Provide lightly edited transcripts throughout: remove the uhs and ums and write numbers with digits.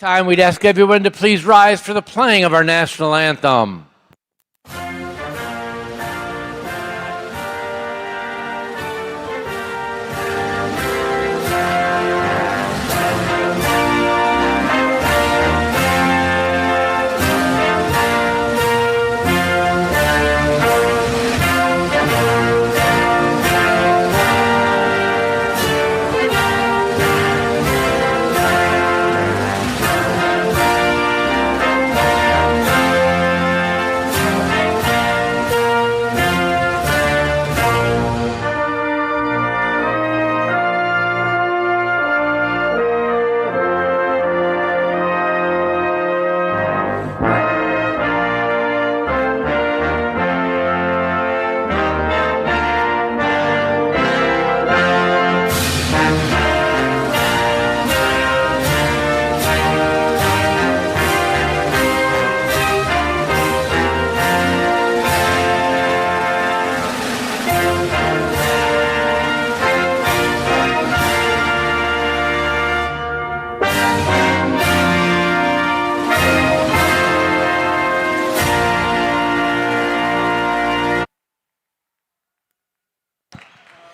Time we'd ask everyone to please rise for the playing of our national anthem.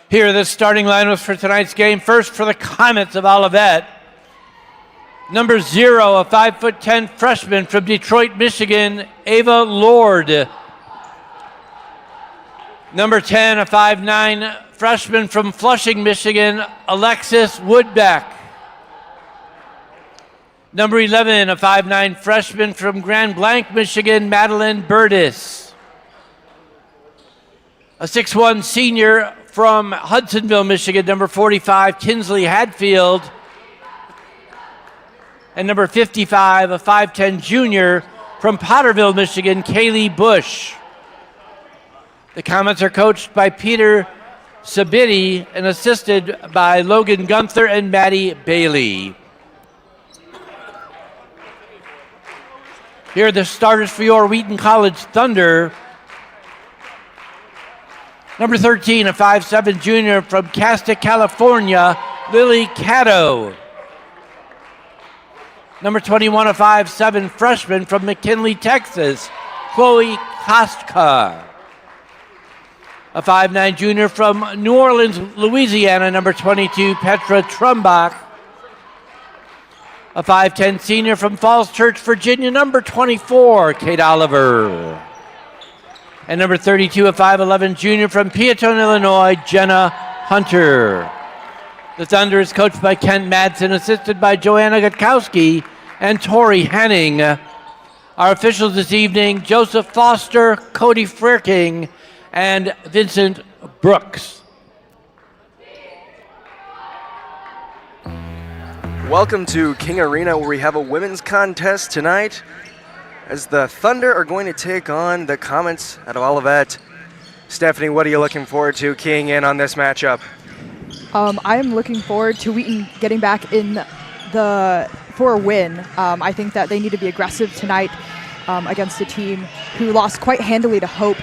Here are the starting lineups for tonight's game. First, for the Comets of Olivet, number 0, a 5'10" freshman from Detroit, Michigan, Ava Lord. Number 10, a 5'9" freshman from Flushing, Michigan, Alexis Woodbeck. Number 11, a 5'9" freshman from Grand Blanc, Michigan, Madeline Burtis. A 6'1" senior from Hudsonville, Michigan, number 45, Kinsley Hadfield. And number 55, a 5'10" junior from Potterville, Michigan, Kaylee Bush. The Comets are coached by Peter Sabiti and assisted by Logan Gunther and Maddie Bailey. Here are the starters for your Wheaton College Thunder. Number 13, a 5'7" junior from Casta, California, Lily Caddo. Number 21, a 5'7" freshman from McKinley, Texas, Chloe Kostka. A 5'9" junior from New Orleans, Louisiana, number 22, Petra Trumbach. A 5'10" senior from Falls Church, Virginia, number 24, Kate Oliver. And number 32, a 5'11" junior from Peatone, Illinois, Jenna Hunter. The Thunder is coached by Kent Madsen, assisted by Joanna Gutkowski and Tori Henning. Our officials this evening, Joseph Foster, Cody Frerking, and Vincent Brooks. Welcome to King Arena, where we have a women's contest tonight, as the Thunder are going to take on the Comets out of Olivet. Stephanie, what are you looking forward to keying in on this matchup? I am looking forward to Wheaton getting back in for a win. I think that they need to be aggressive tonight against a team who lost quite handily to Hope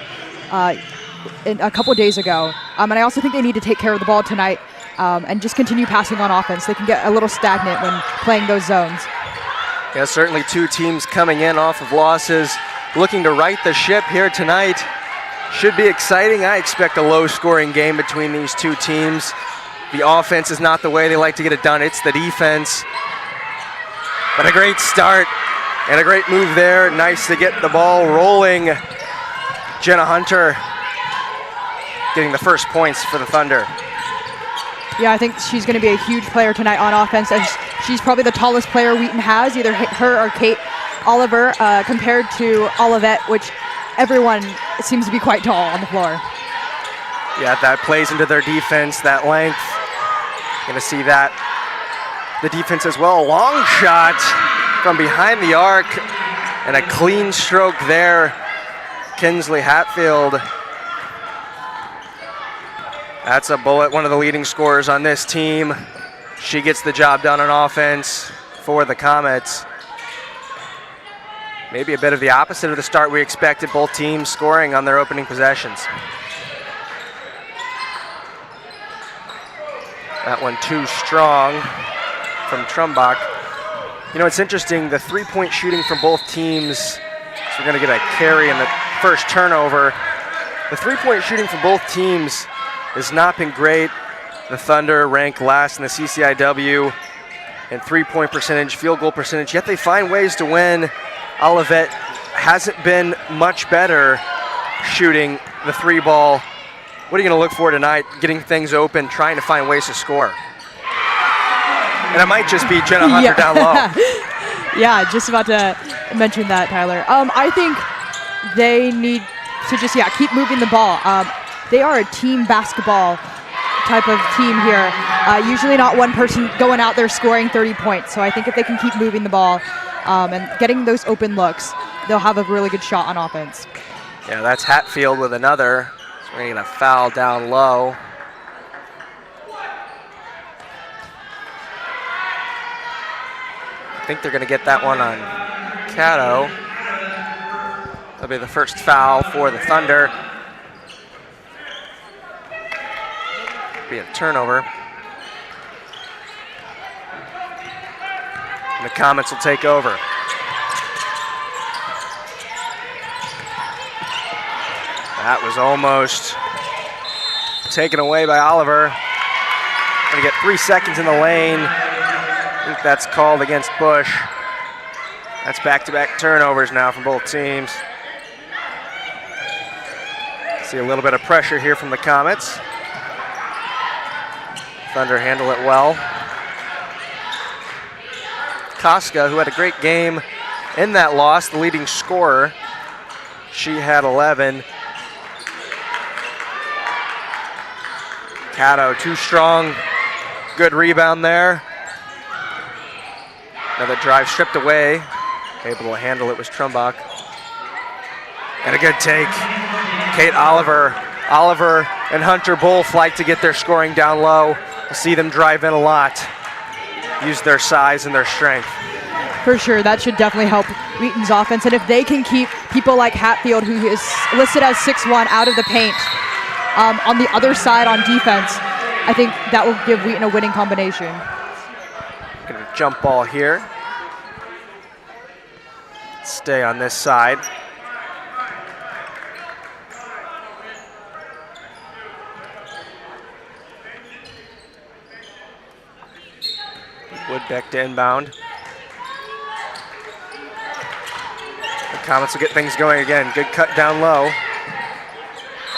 a couple of days ago. And I also think they need to take care of the ball tonight and just continue passing on offense. They can get a little stagnant when playing those zones. Yeah, certainly two teams coming in off of losses, looking to right the ship here tonight. Should be exciting. I expect a low-scoring game between these two teams. The offense is not the way they like to get it done. It's the defense. But a great start and a great move there. Nice to get the ball rolling. Jenna Hunter getting the first points for the Thunder. Yeah, I think she's going to be a huge player tonight on offense, and she's probably the tallest player Wheaton has, either her or Kate Oliver, compared to Olivet, which everyone seems to be quite tall on the floor. Yeah, that plays into their defense, that length. Going to see that. The defense as well. Long shot from behind the arc, and a clean stroke there. Kinsley Hatfield. That's a bullet, one of the leading scorers on this team. She gets the job done on offense for the Comets. Maybe a bit of the opposite of the start we expected, both teams scoring on their opening possessions. That one too strong from Trumbach. You know, it's interesting, the three-point shooting from both teams, so we're gonna get a carry in the first turnover. The three-point shooting from both teams has not been great. The Thunder rank last in the CCIW in three-point percentage, field goal percentage, yet they find ways to win. Olivet hasn't been much better shooting the three ball. What are you gonna look for tonight? Getting things open, trying to find ways to score. And it might just be Jenna Hunter down low. Yeah, just about to mention that, Tyler. I think they need to just, keep moving the ball. They are a team basketball type of team here. Usually not one person going out there scoring 30 points. So I think if they can keep moving the ball and getting those open looks, they'll have a really good shot on offense. Yeah, that's Hatfield with another. So we're gonna get a foul down low. I think they're gonna get that one on Cato. That'll be the first foul for the Thunder. Be a turnover. And the Comets will take over. That was almost taken away by Oliver. Gonna get 3 seconds in the lane. I think that's called against Bush. That's back-to-back turnovers now from both teams. See a little bit of pressure here from the Comets. Thunder handle it well. Koska, who had a great game in that loss, the leading scorer. She had 11. Cato, too strong. Good rebound there. Another drive stripped away. Able to handle it was Trumbach. And a good take. Kate Oliver. Oliver and Hunter both like to get their scoring down low. We'll see them drive in a lot. Use their size and their strength. For sure, that should definitely help Wheaton's offense. And if they can keep people like Hatfield, who is listed as 6'1", out of the paint, on the other side on defense, I think that will give Wheaton a winning combination. Gonna jump ball here. Stay on this side. Woodbeck to inbound. The Comets will get things going again. Good cut down low.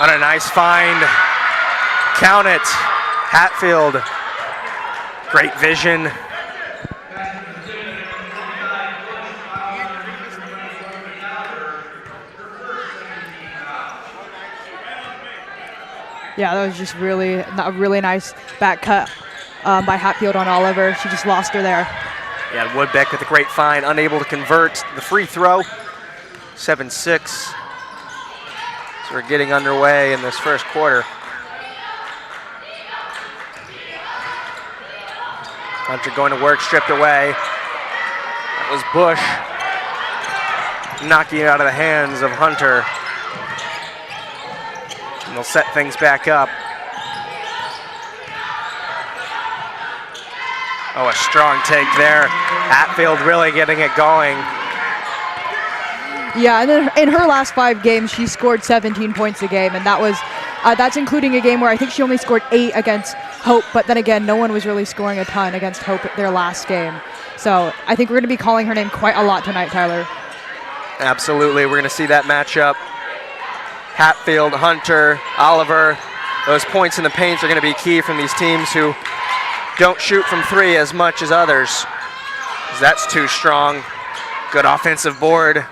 On a nice find. Count it. Hatfield. Great vision. Yeah, that was just really a really nice back cut by Hatfield on Oliver. She just lost her there. Yeah, Woodbeck with a great find, unable to convert the free throw. 7-6. So we're getting underway in this first quarter. Hunter going to work, stripped away. That was Bush knocking it out of the hands of Hunter. And they'll set things back up. Oh, a strong take there. Hatfield really getting it going. Yeah, and then in her last 5 games, she scored 17 points a game, and that's including a game where I think she only scored 8 against Hope, but then again, no one was really scoring a ton against Hope at their last game. So I think we're going to be calling her name quite a lot tonight, Tyler. Absolutely, we're going to see that matchup. Hatfield, Hunter, Oliver. Those points in the paint are going to be key from these teams who don't shoot from 3 as much as others. That's too strong. Good offensive board.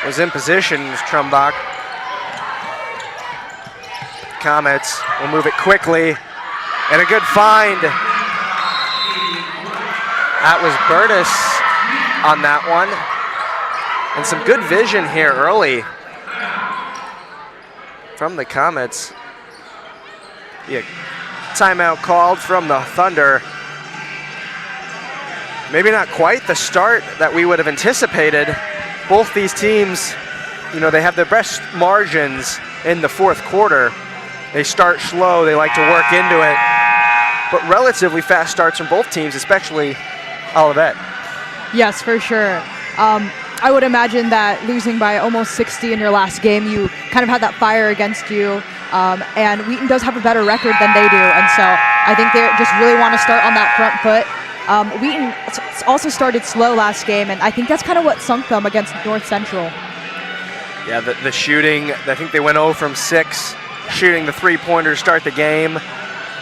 Was in position, Trumbach. Comets will move it quickly. And a good find. That was Burtis on that one. And some good vision here early from the Comets. Yeah, timeout called from the Thunder. Maybe not quite the start that we would have anticipated. Both these teams, you know, they have their best margins in the fourth quarter. They start slow, they like to work into it. but relatively fast starts from both teams, especially Olivet. Yes, for sure. I would imagine that losing by almost 60 in your last game, you kind of had that fire against you. And Wheaton does have a better record than they do. And so I think they just really want to start on that front foot. Wheaton also started slow last game, and I think that's kind of what sunk them against North Central. Yeah, the shooting, I think they went 0 from 6, shooting the three-pointer to start the game.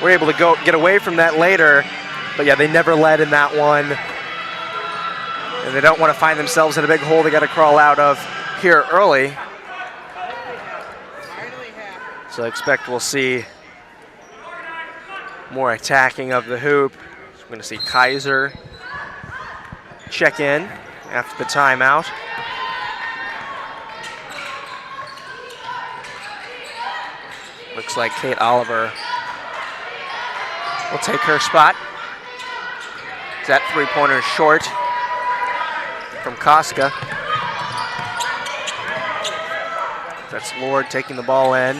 We're able to get away from that later, but yeah, they never led in that one. And they don't want to find themselves in a big hole they got to crawl out of here early. So I expect we'll see more attacking of the hoop. So we're going to see Kaiser check in after the timeout. Looks like Kate Oliver will take her spot. That three-pointer is short from Koska. That's Lord taking the ball in.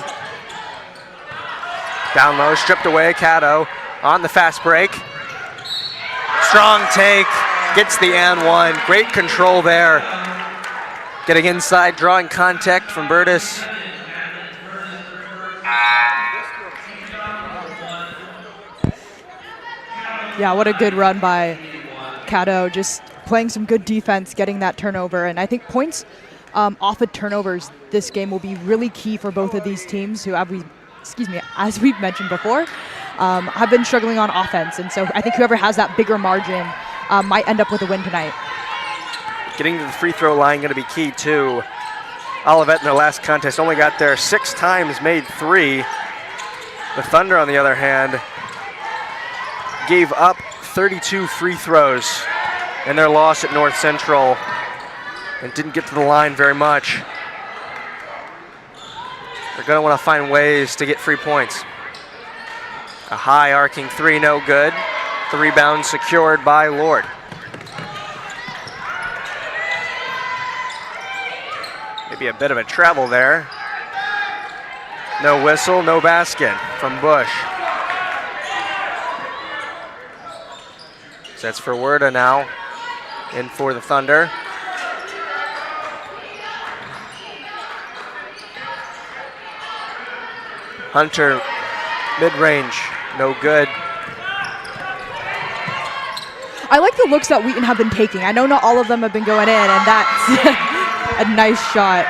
Down low, stripped away, Caddo on the fast break. Strong take, gets the and one. Great control there. Getting inside, drawing contact from Burtis. Yeah, what a good run by Caddo, just playing some good defense, getting that turnover. And I think points off of turnovers this game will be really key for both of these teams who as we've mentioned before, have been struggling on offense. And so I think whoever has that bigger margin might end up with a win tonight. Getting to the free throw line going to be key too. Olivet in their last contest only got there 6 times, made 3. The Thunder, on the other hand, gave up 32 free throws in their loss at North Central and didn't get to the line very much. They're going to want to find ways to get free points. A high arcing 3, no good. The rebound secured by Lord. Maybe a bit of a travel there. No whistle, no basket from Bush. Sets for Werda now, in for the Thunder. Hunter, mid-range, no good. I like the looks that Wheaton have been taking. I know not all of them have been going in, and that's a nice shot.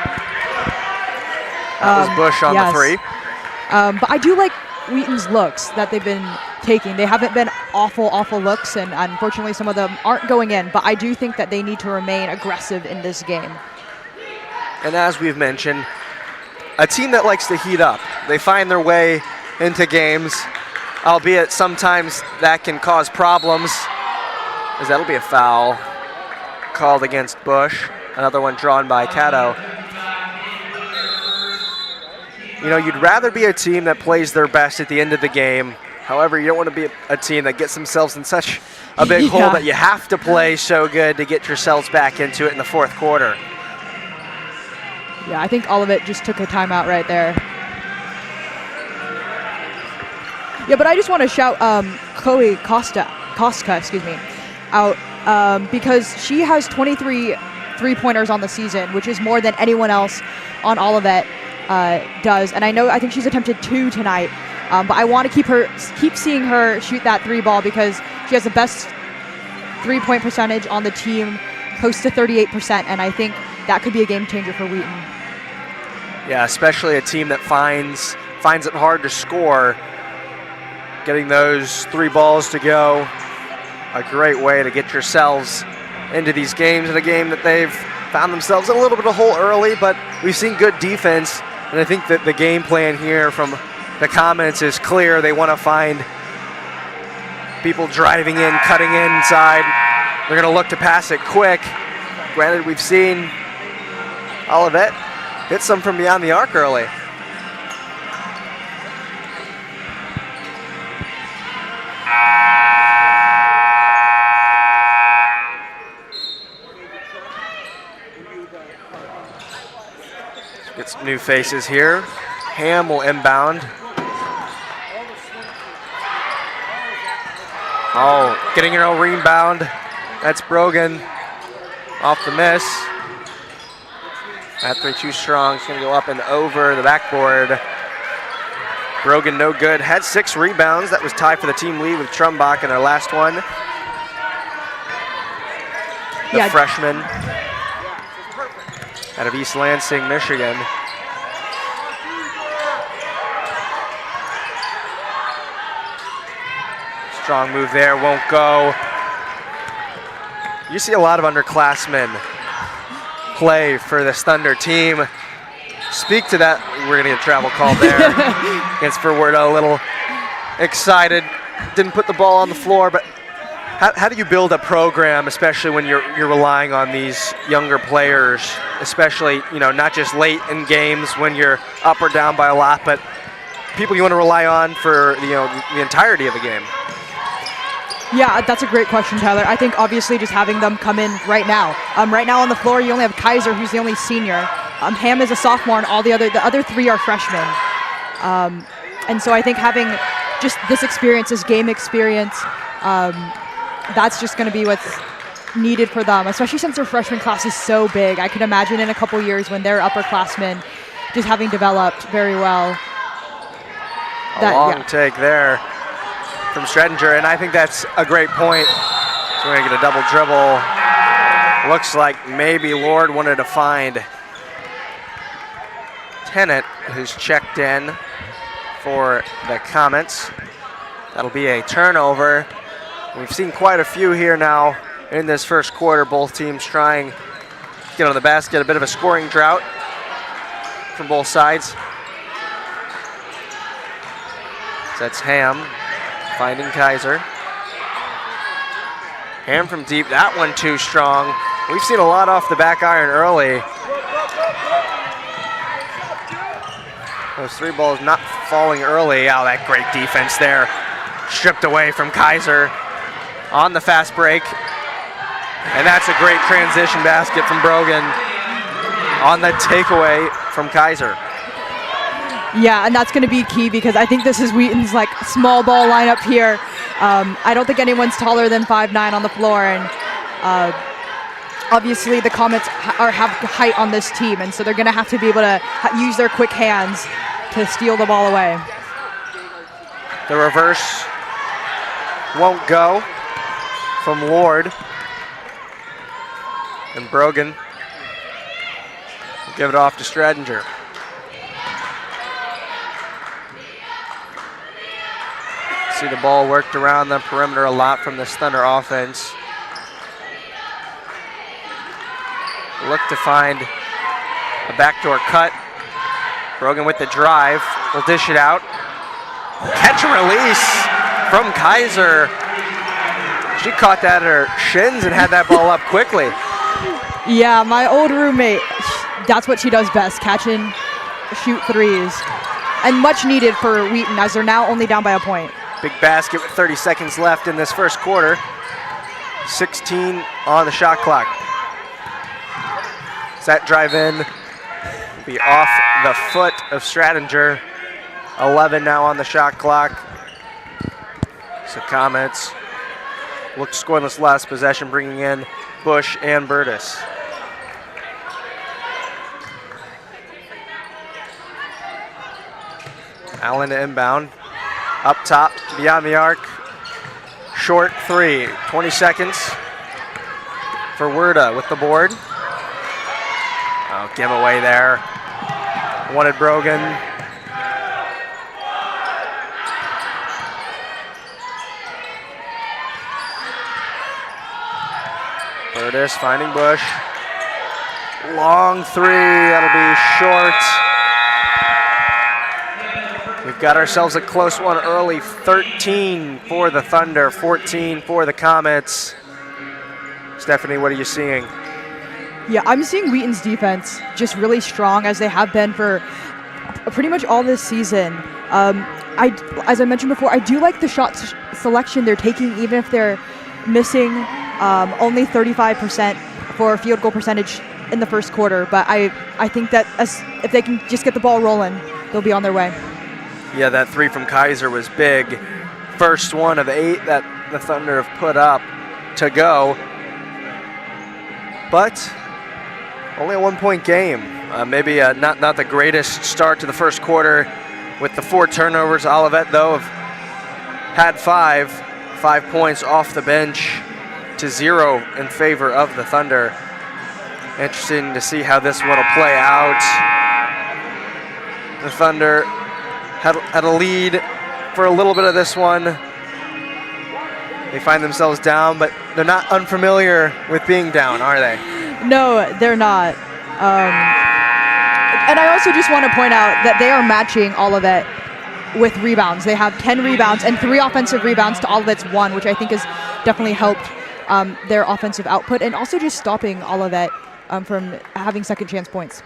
That was Bush on the 3. But I do like Wheaton's looks that they've been taking. They haven't been awful looks, and unfortunately some of them aren't going in, but I do think that they need to remain aggressive in this game. And as we've mentioned, a team that likes to heat up. They find their way into games, albeit sometimes that can cause problems, as that'll be a foul called against Bush. Another one drawn by Caddo. You know, you'd rather be a team that plays their best at the end of the game. However, you don't want to be a team that gets themselves in such a big hole that you have to play so good to get yourselves back into it in the fourth quarter. Yeah, I think Olivet just took a timeout right there. Yeah, but I just want to shout Chloe Koska, out because she has 23 three-pointers on the season, which is more than anyone else on Olivet does. And I think she's attempted 2 tonight. But I want to keep seeing her shoot that 3 ball because she has the best three-point percentage on the team, close to 38%, and I think that could be a game changer for Wheaton. Yeah, especially a team that finds it hard to score. Getting those 3 balls to go, a great way to get yourselves into these games, in a game that they've found themselves in a little bit of a hole early, but we've seen good defense, and I think that the game plan here from the comments is clear. They want to find people driving in, cutting inside. They're going to look to pass it quick. Granted, we've seen Olivet hit some from beyond the arc early. Get some new faces here. Ham will inbound. Oh, getting an own rebound. That's Brogan off the miss. That three too strong. It's going to go up and over the backboard. Brogan no good. Had 6 rebounds. That was tied for the team lead with Trumbach in their last one. The freshman out of East Lansing, Michigan. Strong move there, won't go. You see a lot of underclassmen play for this Thunder team. Speak to that. We're going to get a travel call there against Verwerda. A little excited. Didn't put the ball on the floor, but how do you build a program, especially when you're relying on these younger players, especially, you know, not just late in games when you're up or down by a lot, but people you want to rely on for, you know, the entirety of the game? Yeah, that's a great question, Tyler. I think obviously just having them come in right now. Right now on the floor, you only have Kaiser, who's the only senior. Ham is a sophomore, and the other 3 are freshmen. And so I think having just this experience, this game experience, that's just going to be what's needed for them, especially since their freshman class is so big. I can imagine in a couple years when they're upperclassmen, just having developed very well. A long take there from Stredinger, and I think that's a great point. So we're going to get a double dribble. Looks like maybe Lord wanted to find Tennant, who's checked in for the Comets. That'll be a turnover. We've seen quite a few here now in this first quarter. Both teams trying to get on the basket. A bit of a scoring drought from both sides. So that's Ham finding Kaiser. Ham from deep, that one too strong. We've seen a lot off the back iron early. Those 3 balls not falling early. Oh, that great defense there. Stripped away from Kaiser on the fast break. And that's a great transition basket from Brogan on the takeaway from Kaiser. Yeah, and that's going to be key because I think this is Wheaton's like small ball lineup here. I don't think anyone's taller than 5'9" on the floor, and obviously the Comets have height on this team, and so they're going to have to be able to use their quick hands to steal the ball away. The reverse won't go from Lord, and Brogan will give it off to Stredinger. See the ball worked around the perimeter a lot from this Thunder offense. Look to find a backdoor cut. Brogan with the drive, will dish it out. Catch and release from Kaiser. She caught that at her shins and had that ball up quickly. Yeah, my old roommate, that's what she does best, catch and shoot threes. And much needed for Wheaton as they're now only down by a point. Big basket with 30 seconds left in this first quarter. 16 on the shot clock. That drive in will be off the foot of Stredinger. 11 now on the shot clock. So Comets look scoreless last possession, bringing in Bush and Burtis. Allen to inbound. Up top, beyond the arc. Short 3, 20 seconds for Werda with the board. Oh, giveaway there. Wanted Brogan. Burtis finding Bush. Long 3, that'll be short. We've got ourselves a close one early. 13 for the Thunder, 14 for the Comets. Stephanie, what are you seeing? Yeah, I'm seeing Wheaton's defense just really strong as they have been for pretty much all this season. As I mentioned before, I do like the shot selection they're taking, even if they're missing only 35% for field goal percentage in the first quarter. But I think that if they can just get the ball rolling, they'll be on their way. Yeah, that 3 from Kaiser was big. First one of 8 that the Thunder have put up to go. But only a 1-point game. Maybe not the greatest start to the first quarter with the 4 turnovers. Olivet, though, have had 5 points off the bench to 0 in favor of the Thunder. Interesting to see how this one will play out. The Thunder had a lead for a little bit of this one. They find themselves down, but they're not unfamiliar with being down, are they? No, they're not. And I also just want to point out that they are matching Olivet with rebounds. They have 10 rebounds and 3 offensive rebounds to Olivet's 1, which I think has definitely helped their offensive output, and also just stopping Olivet from having second chance points.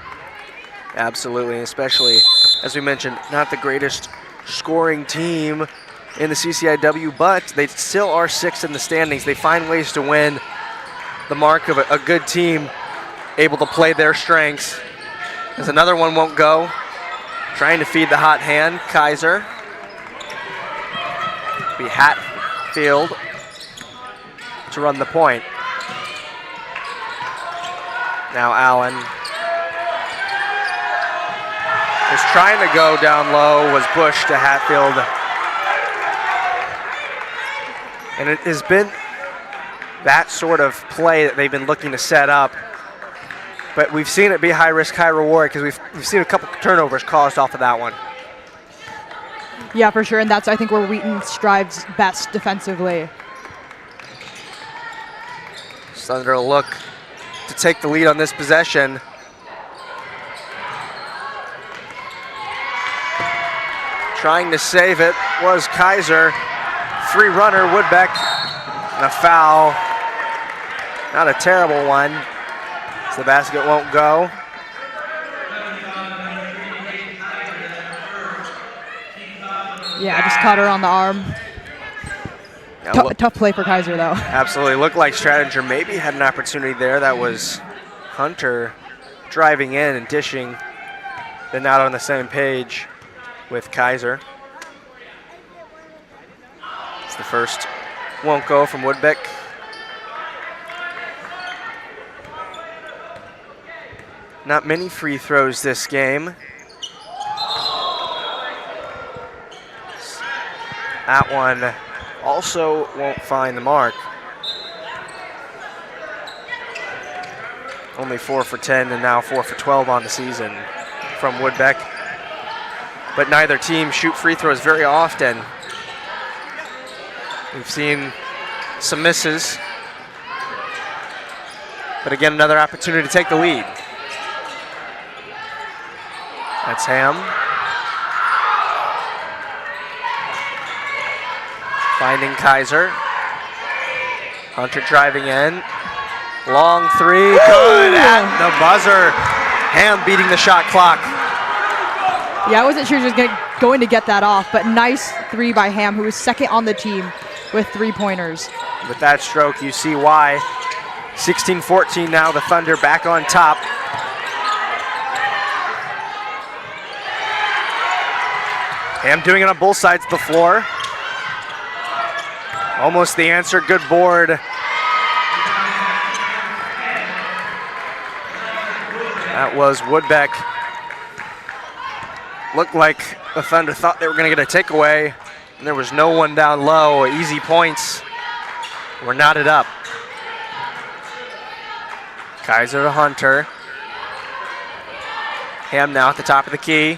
Absolutely, especially, as we mentioned, not the greatest scoring team in the CCIW, but they still are 6th in the standings. They find ways to win. The mark of a good team, able to play their strengths. As another one won't go. Trying to feed the hot hand, Kaiser. Be Hatfield to run the point. Now Allen is trying to go down low, was Bush to Hatfield. And it has been that sort of play that they've been looking to set up. But we've seen it be high risk, high reward, because we've seen a couple turnovers caused off of that one. Yeah, for sure, and that's, I think, where Wheaton strives best defensively. Thunder will look to take the lead on this possession. Trying to save it was Kaiser. Free runner, Woodbeck, and a foul. Not a terrible one. So the basket won't go. Yeah, just caught her on the arm. Tough play for Kaiser, though. Absolutely. Looked like Stradinger maybe had an opportunity there. That was Hunter driving in and dishing. They're not on the same page with Kaiser. It's the first. Won't go from Woodbeck. Not many free throws this game. That one also won't find the mark. Only 4 for 10 and now 4 for 12 on the season from Woodbeck. But neither team shoot free throws very often. We've seen some misses. But again, another opportunity to take the lead. That's Ham. Finding Kaiser. Hunter driving in. Long three, good at the buzzer. Ham beating the shot clock. Yeah, I wasn't sure she was going to get that off, but nice 3 by Ham, who was second on the team with 3-pointers. With that stroke, you see why. 16-14 now, the Thunder back on top. Ham doing it on both sides of the floor. Almost the answer, good board. That was Woodbeck. Looked like the Thunder thought they were gonna get a takeaway, and there was no one down low. Easy points were knotted up. Kaiser to Hunter. Ham now at the top of the key.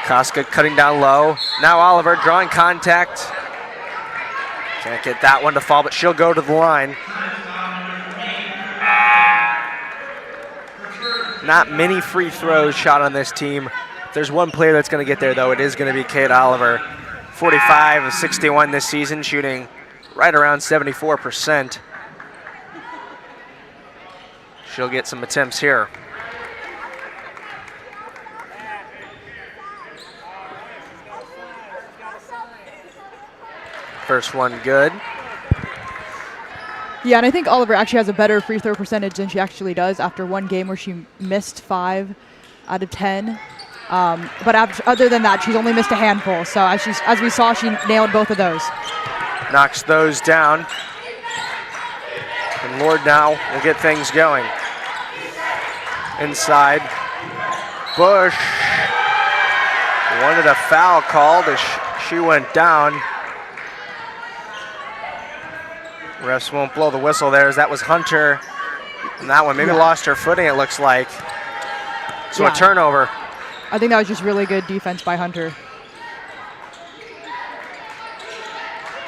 Koska cutting down low. Now Oliver drawing contact. Can't get that one to fall, but she'll go to the line. Not many free throws shot on this team. If there's one player that's going to get there, though, it is going to be Kate Oliver. 45 of 61 this season, shooting right around 74%. She'll get some attempts here. First one good. Yeah, and I think Oliver actually has a better free throw percentage than she actually does after one game where she missed 5 out of 10. But other than that, she's only missed a handful. So as we saw, she nailed both of those. Knocks those down. And Lord now will get things going. Inside. Bush wanted a foul called as she went down. Refs won't blow the whistle there as that was Hunter. And that one maybe lost her footing, it looks like. So a turnover. I think that was just really good defense by Hunter.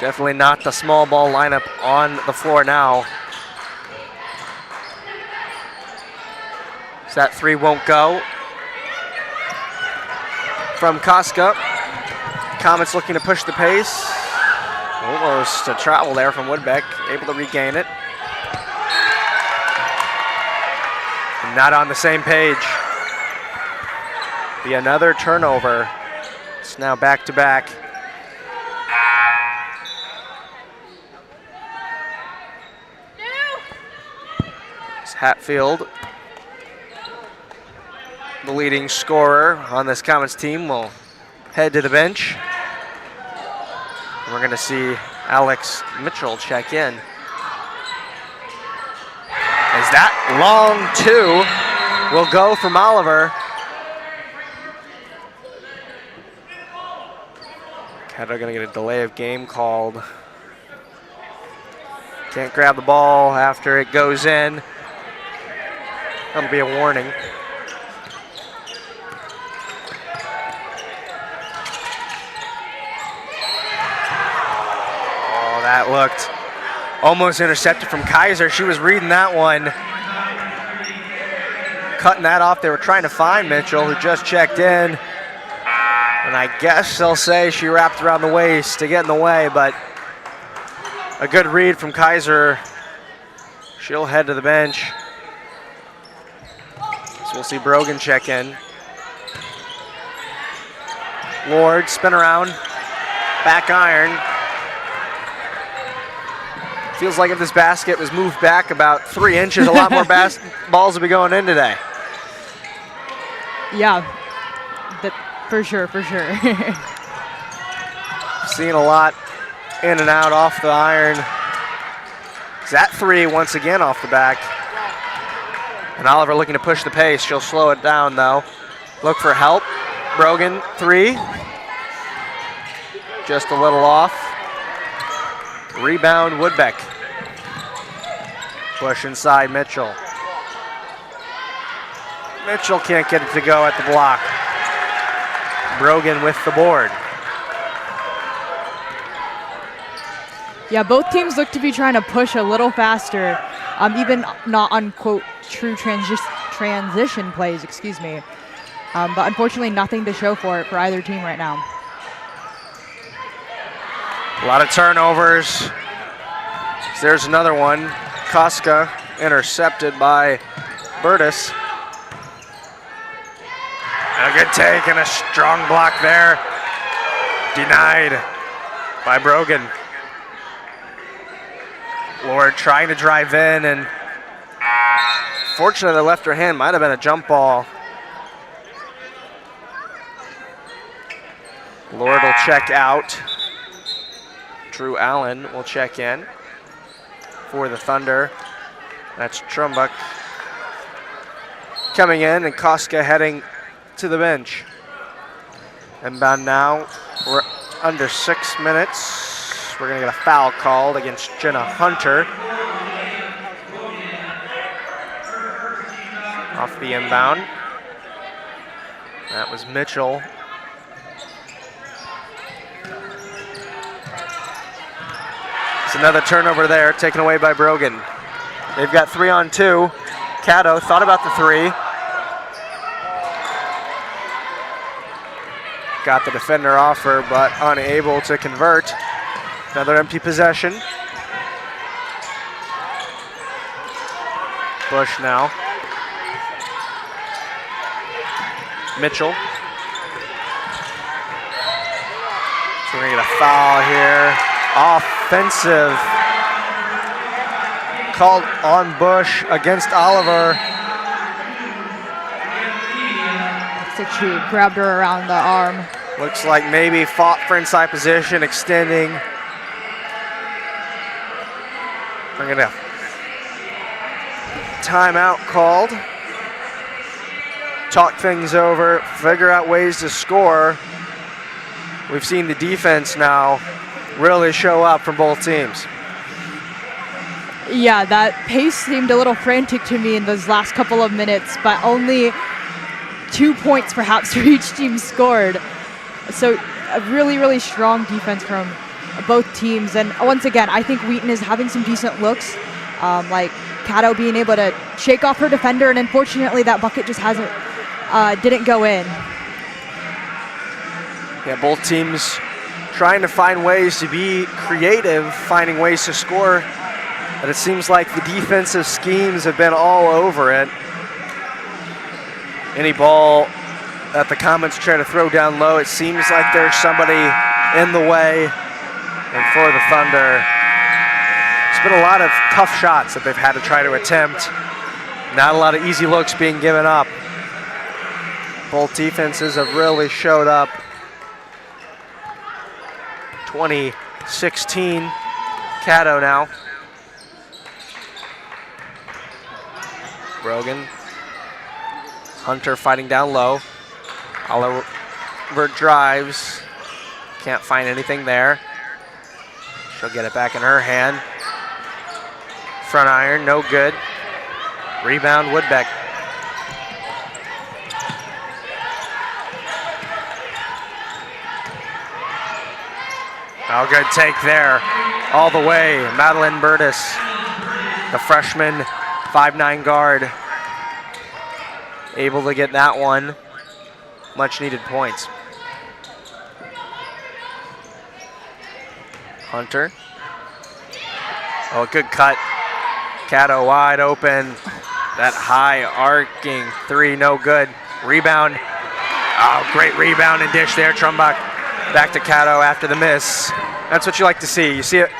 Definitely not the small ball lineup on the floor now. So that three won't go. From Koska. Comets looking to push the pace. Almost a travel there from Woodbeck, able to regain it. Not on the same page. Be another turnover. It's now back to back. It's Hatfield, the leading scorer on this Comets team, will head to the bench. And we're going to see Alex Mitchell check in. As that long two will go from Oliver. Caddo going to get a delay of game called. Can't grab the ball after it goes in. That'll be a warning. Oh, that looked almost intercepted from Kaiser. She was reading that one. Cutting that off. They were trying to find Mitchell, who just checked in. And I guess they'll say she wrapped around the waist to get in the way, but a good read from Kaiser. She'll head to the bench. So we'll see Brogan check in. Lord, spin around. Back iron. Feels like if this basket was moved back about 3 inches, a lot more balls would be going in today. Yeah, for sure, for sure. Seeing a lot in and out off the iron. That three once again off the back. And Oliver looking to push the pace. She'll slow it down though. Look for help. Brogan, three. Just a little off. Rebound, Woodbeck. Push inside Mitchell. Mitchell can't get it to go at the block. Brogan with the board. Yeah, both teams look to be trying to push a little faster, even not on, quote, true transition plays, excuse me. But unfortunately, nothing to show for it for either team right now. A lot of turnovers. There's another one. Koska intercepted by Burtis. A good take and a strong block there. Denied by Brogan. Lord trying to drive in, and fortunately the left her hand might have been a jump ball. Lord will check out. Drew Allen will check in for the Thunder. That's Trumbuck coming in, and Koska heading to the bench. Inbound now. We're under 6 minutes. We're going to get a foul called against Jenna Hunter. Off the inbound. That was Mitchell. It's another turnover there, taken away by Brogan. They've got 3-on-2. Caddo thought about the three. Got the defender off her, but unable to convert. Another empty possession. Bush now. Mitchell. So we're gonna get a foul here. Offensive called on Bush against Oliver. like she grabbed her around the arm. Looks like maybe fought for inside position, extending. We're gonna timeout called. Talk things over, figure out ways to score. We've seen the defense now really show up from both teams. Yeah, that pace seemed a little frantic to me in those last couple of minutes, but only 2 points perhaps for each team scored. So a really, really strong defense from both teams. And once again, I think Wheaton is having some decent looks, like Cato being able to shake off her defender, and unfortunately that bucket just didn't go in. Yeah, both teams trying to find ways to be creative, finding ways to score, but it seems like the defensive schemes have been all over it. Any ball that the Comets try to throw down low, it seems like there's somebody in the way. And for the Thunder, it's been a lot of tough shots that they've had to try to attempt. Not a lot of easy looks being given up. Both defenses have really showed up. 2016, Cato now. Brogan. Hunter fighting down low. Oliver drives. Can't find anything there. She'll get it back in her hand. Front iron, no good. Rebound, Woodbeck. Oh, good take there. All the way, Madeline Burtis, the freshman, 5'9" guard. Able to get that one. Much needed points. Hunter. Oh, good cut. Cato wide open. That high arcing three, no good. Rebound. Oh, great rebound and dish there. Trumbach back to Cato after the miss. That's what you like to see. You see it,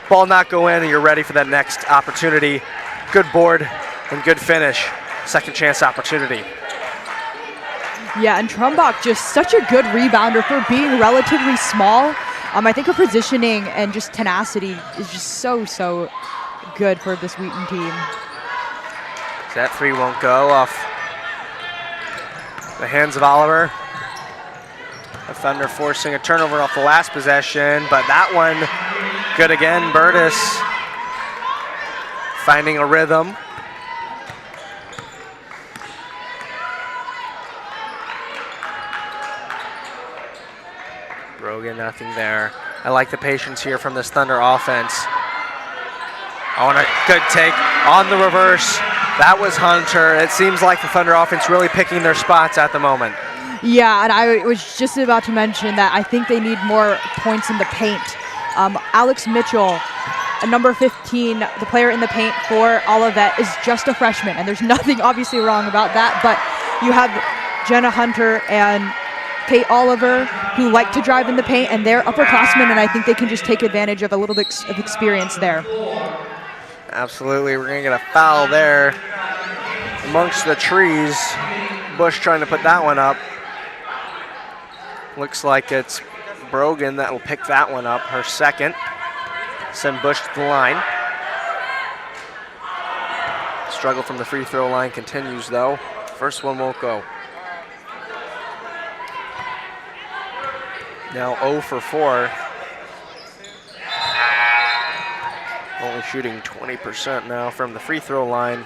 ball not go in, and you're ready for that next opportunity. Good board and good finish. Second chance opportunity. Yeah, and Trumbach just such a good rebounder for being relatively small. I think her positioning and just tenacity is just so good for this Wheaton team. That three won't go off the hands of Oliver. The Thunder forcing a turnover off the last possession, but that one good again. Burtis finding a rhythm. Brogan, nothing there. I like the patience here from this Thunder offense. Oh, and a good take on the reverse. That was Hunter. It seems like the Thunder offense really picking their spots at the moment. Yeah, and I was just about to mention that I think they need more points in the paint. Alex Mitchell, number 15, the player in the paint for Olivet, is just a freshman, and there's nothing obviously wrong about that, but you have Jenna Hunter and Kate Oliver, who like to drive in the paint, and they're upperclassmen, and I think they can just take advantage of a little bit of experience there. Absolutely, we're gonna get a foul there amongst the trees. Bush trying to put that one up. Looks like it's Brogan that will pick that one up, her second. Send Bush to the line. Struggle from the free throw line continues though. First one won't go. Now 0 for 4. Only shooting 20% now from the free throw line.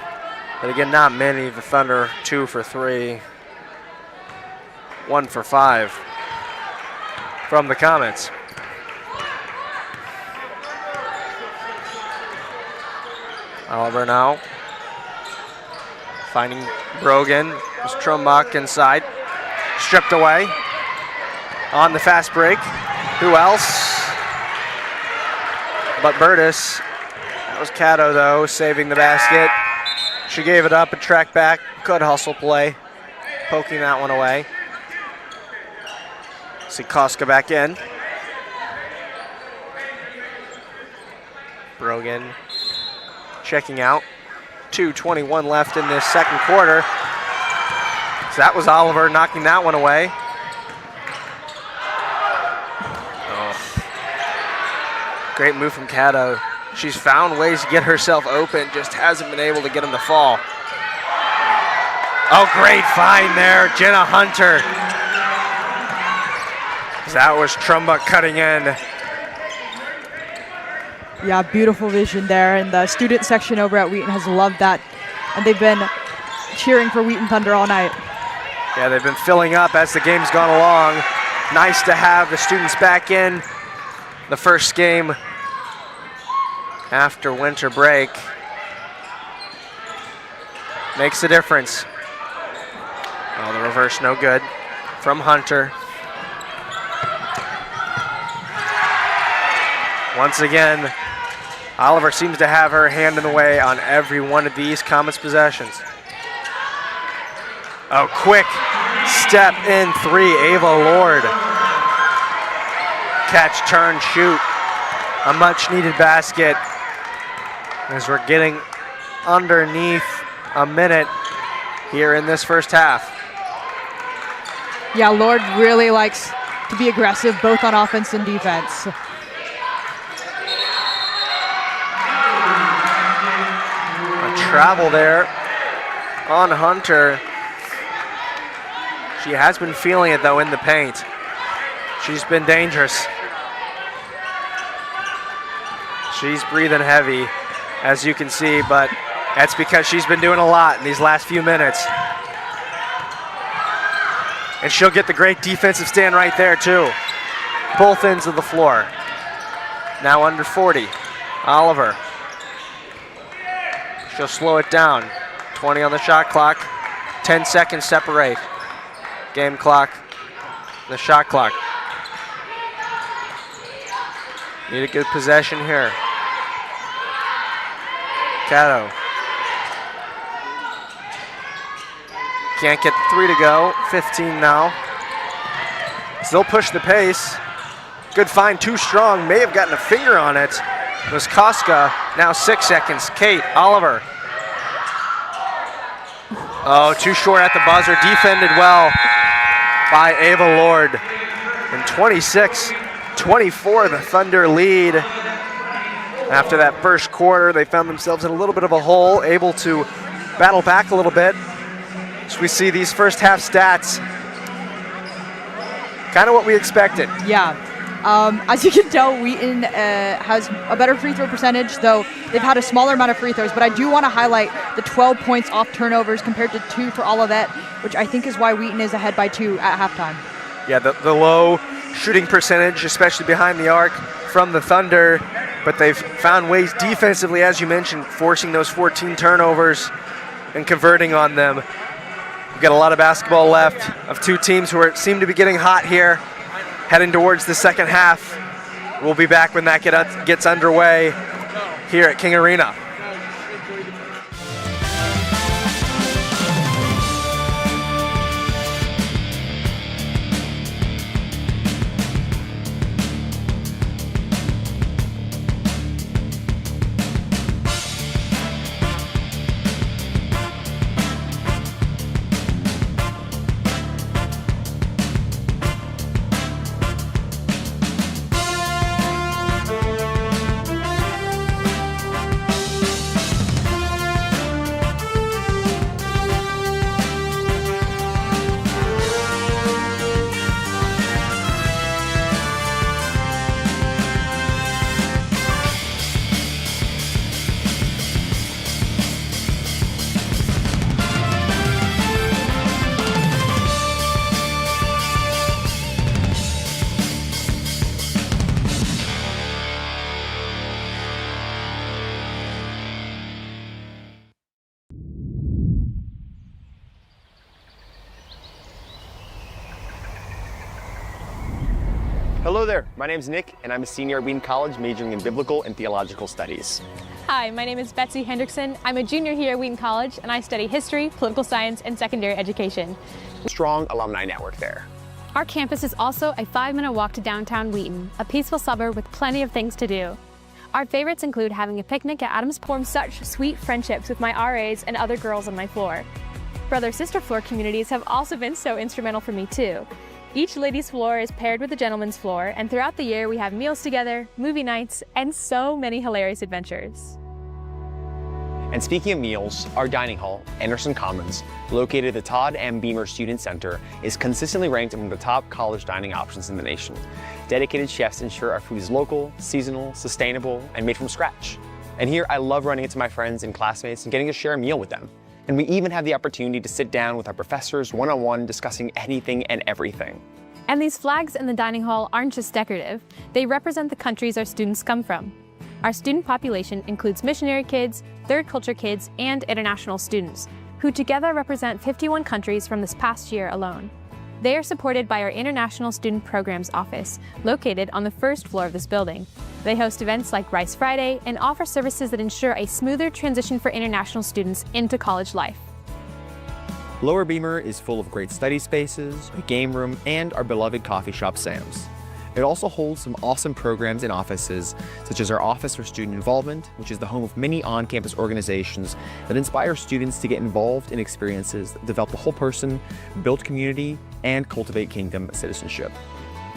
But again, not many. The Thunder 2 for 3. 1 for 5 from the Comets. Oliver now finding Brogan. There's Trumbach inside. Stripped away on the fast break. Who else but Burtis? That was Cato though, saving the basket. She gave it up and tracked back. Good hustle play, poking that one away. See Koska back in. Brogan checking out. 2:21 left in this second quarter. So that was Oliver knocking that one away. Great move from Cato. She's found ways to get herself open, just hasn't been able to get him to fall. Oh, great find there, Jenna Hunter. That was Trumbuck cutting in. Yeah, beautiful vision there, and the student section over at Wheaton has loved that, and they've been cheering for Wheaton Thunder all night. Yeah, they've been filling up as the game's gone along. Nice to have the students back in the first game after winter break. Makes a difference. Oh, the reverse no good from Hunter. Once again, Oliver seems to have her hand in the way on every one of these Comets possessions. Oh, quick step in three, Ava Lord. Catch, turn, shoot. A much needed basket as we're getting underneath a minute here in this first half. Yeah, Lord really likes to be aggressive both on offense and defense. Travel there on Hunter. She has been feeling it though in the paint. She's been dangerous. She's breathing heavy, as you can see, but that's because she's been doing a lot in these last few minutes. And she'll get the great defensive stand right there too. Both ends of the floor. Now under 40, Oliver. She'll slow it down. 20 on the shot clock. 10 seconds separate. Game clock, the shot clock. Need a good possession here. Cato. Can't get the three to go. 15 now. Still push the pace. Good find, too strong. May have gotten a finger on it. It was Koska. Now 6 seconds. Kate, Oliver. Oh, too short at the buzzer. Defended well by Ava Lord. And 26-24, the Thunder lead. After that first quarter, they found themselves in a little bit of a hole, able to battle back a little bit. So we see these first half stats, kind of what we expected. Yeah. As you can tell, Wheaton has a better free throw percentage, though they've had a smaller amount of free throws. But I do want to highlight the 12 points off turnovers compared to 2 for Olivet, which I think is why Wheaton is ahead by 2 at halftime. Yeah, the low shooting percentage, especially behind the arc from the Thunder. But they've found ways defensively, as you mentioned, forcing those 14 turnovers and converting on them. We've got a lot of basketball left of two teams who seem to be getting hot here. Heading towards the second half. We'll be back when that gets underway here at King Arena. Hello there, my name's Nick and I'm a senior at Wheaton College majoring in Biblical and Theological Studies. Hi, my name is Betsy Hendrickson. I'm a junior here at Wheaton College and I study history, political science, and secondary education. Strong alumni network there. Our campus is also a 5-minute walk to downtown Wheaton, a peaceful suburb with plenty of things to do. Our favorites include having a picnic at Adams Point. Formed such sweet friendships with my RAs and other girls on my floor. Brother-sister floor communities have also been so instrumental for me too. Each ladies' floor is paired with the gentleman's floor, and throughout the year we have meals together, movie nights, and so many hilarious adventures. And speaking of meals, our dining hall, Anderson Commons, located at the Todd M. Beamer Student Center, is consistently ranked among the top college dining options in the nation. Dedicated chefs ensure our food is local, seasonal, sustainable, and made from scratch. And here, I love running into my friends and classmates and getting to share a meal with them. And we even have the opportunity to sit down with our professors one-on-one, discussing anything and everything. And these flags in the dining hall aren't just decorative, they represent the countries our students come from. Our student population includes missionary kids, third culture kids, and international students, who together represent 51 countries from this past year alone. They are supported by our International Student Programs Office, located on the first floor of this building. They host events like Rice Friday and offer services that ensure a smoother transition for international students into college life. Lower Beamer is full of great study spaces, a game room, and our beloved coffee shop, Sam's. It also holds some awesome programs and offices, such as our Office for Student Involvement, which is the home of many on-campus organizations that inspire students to get involved in experiences that develop the whole person, build community, and cultivate kingdom citizenship.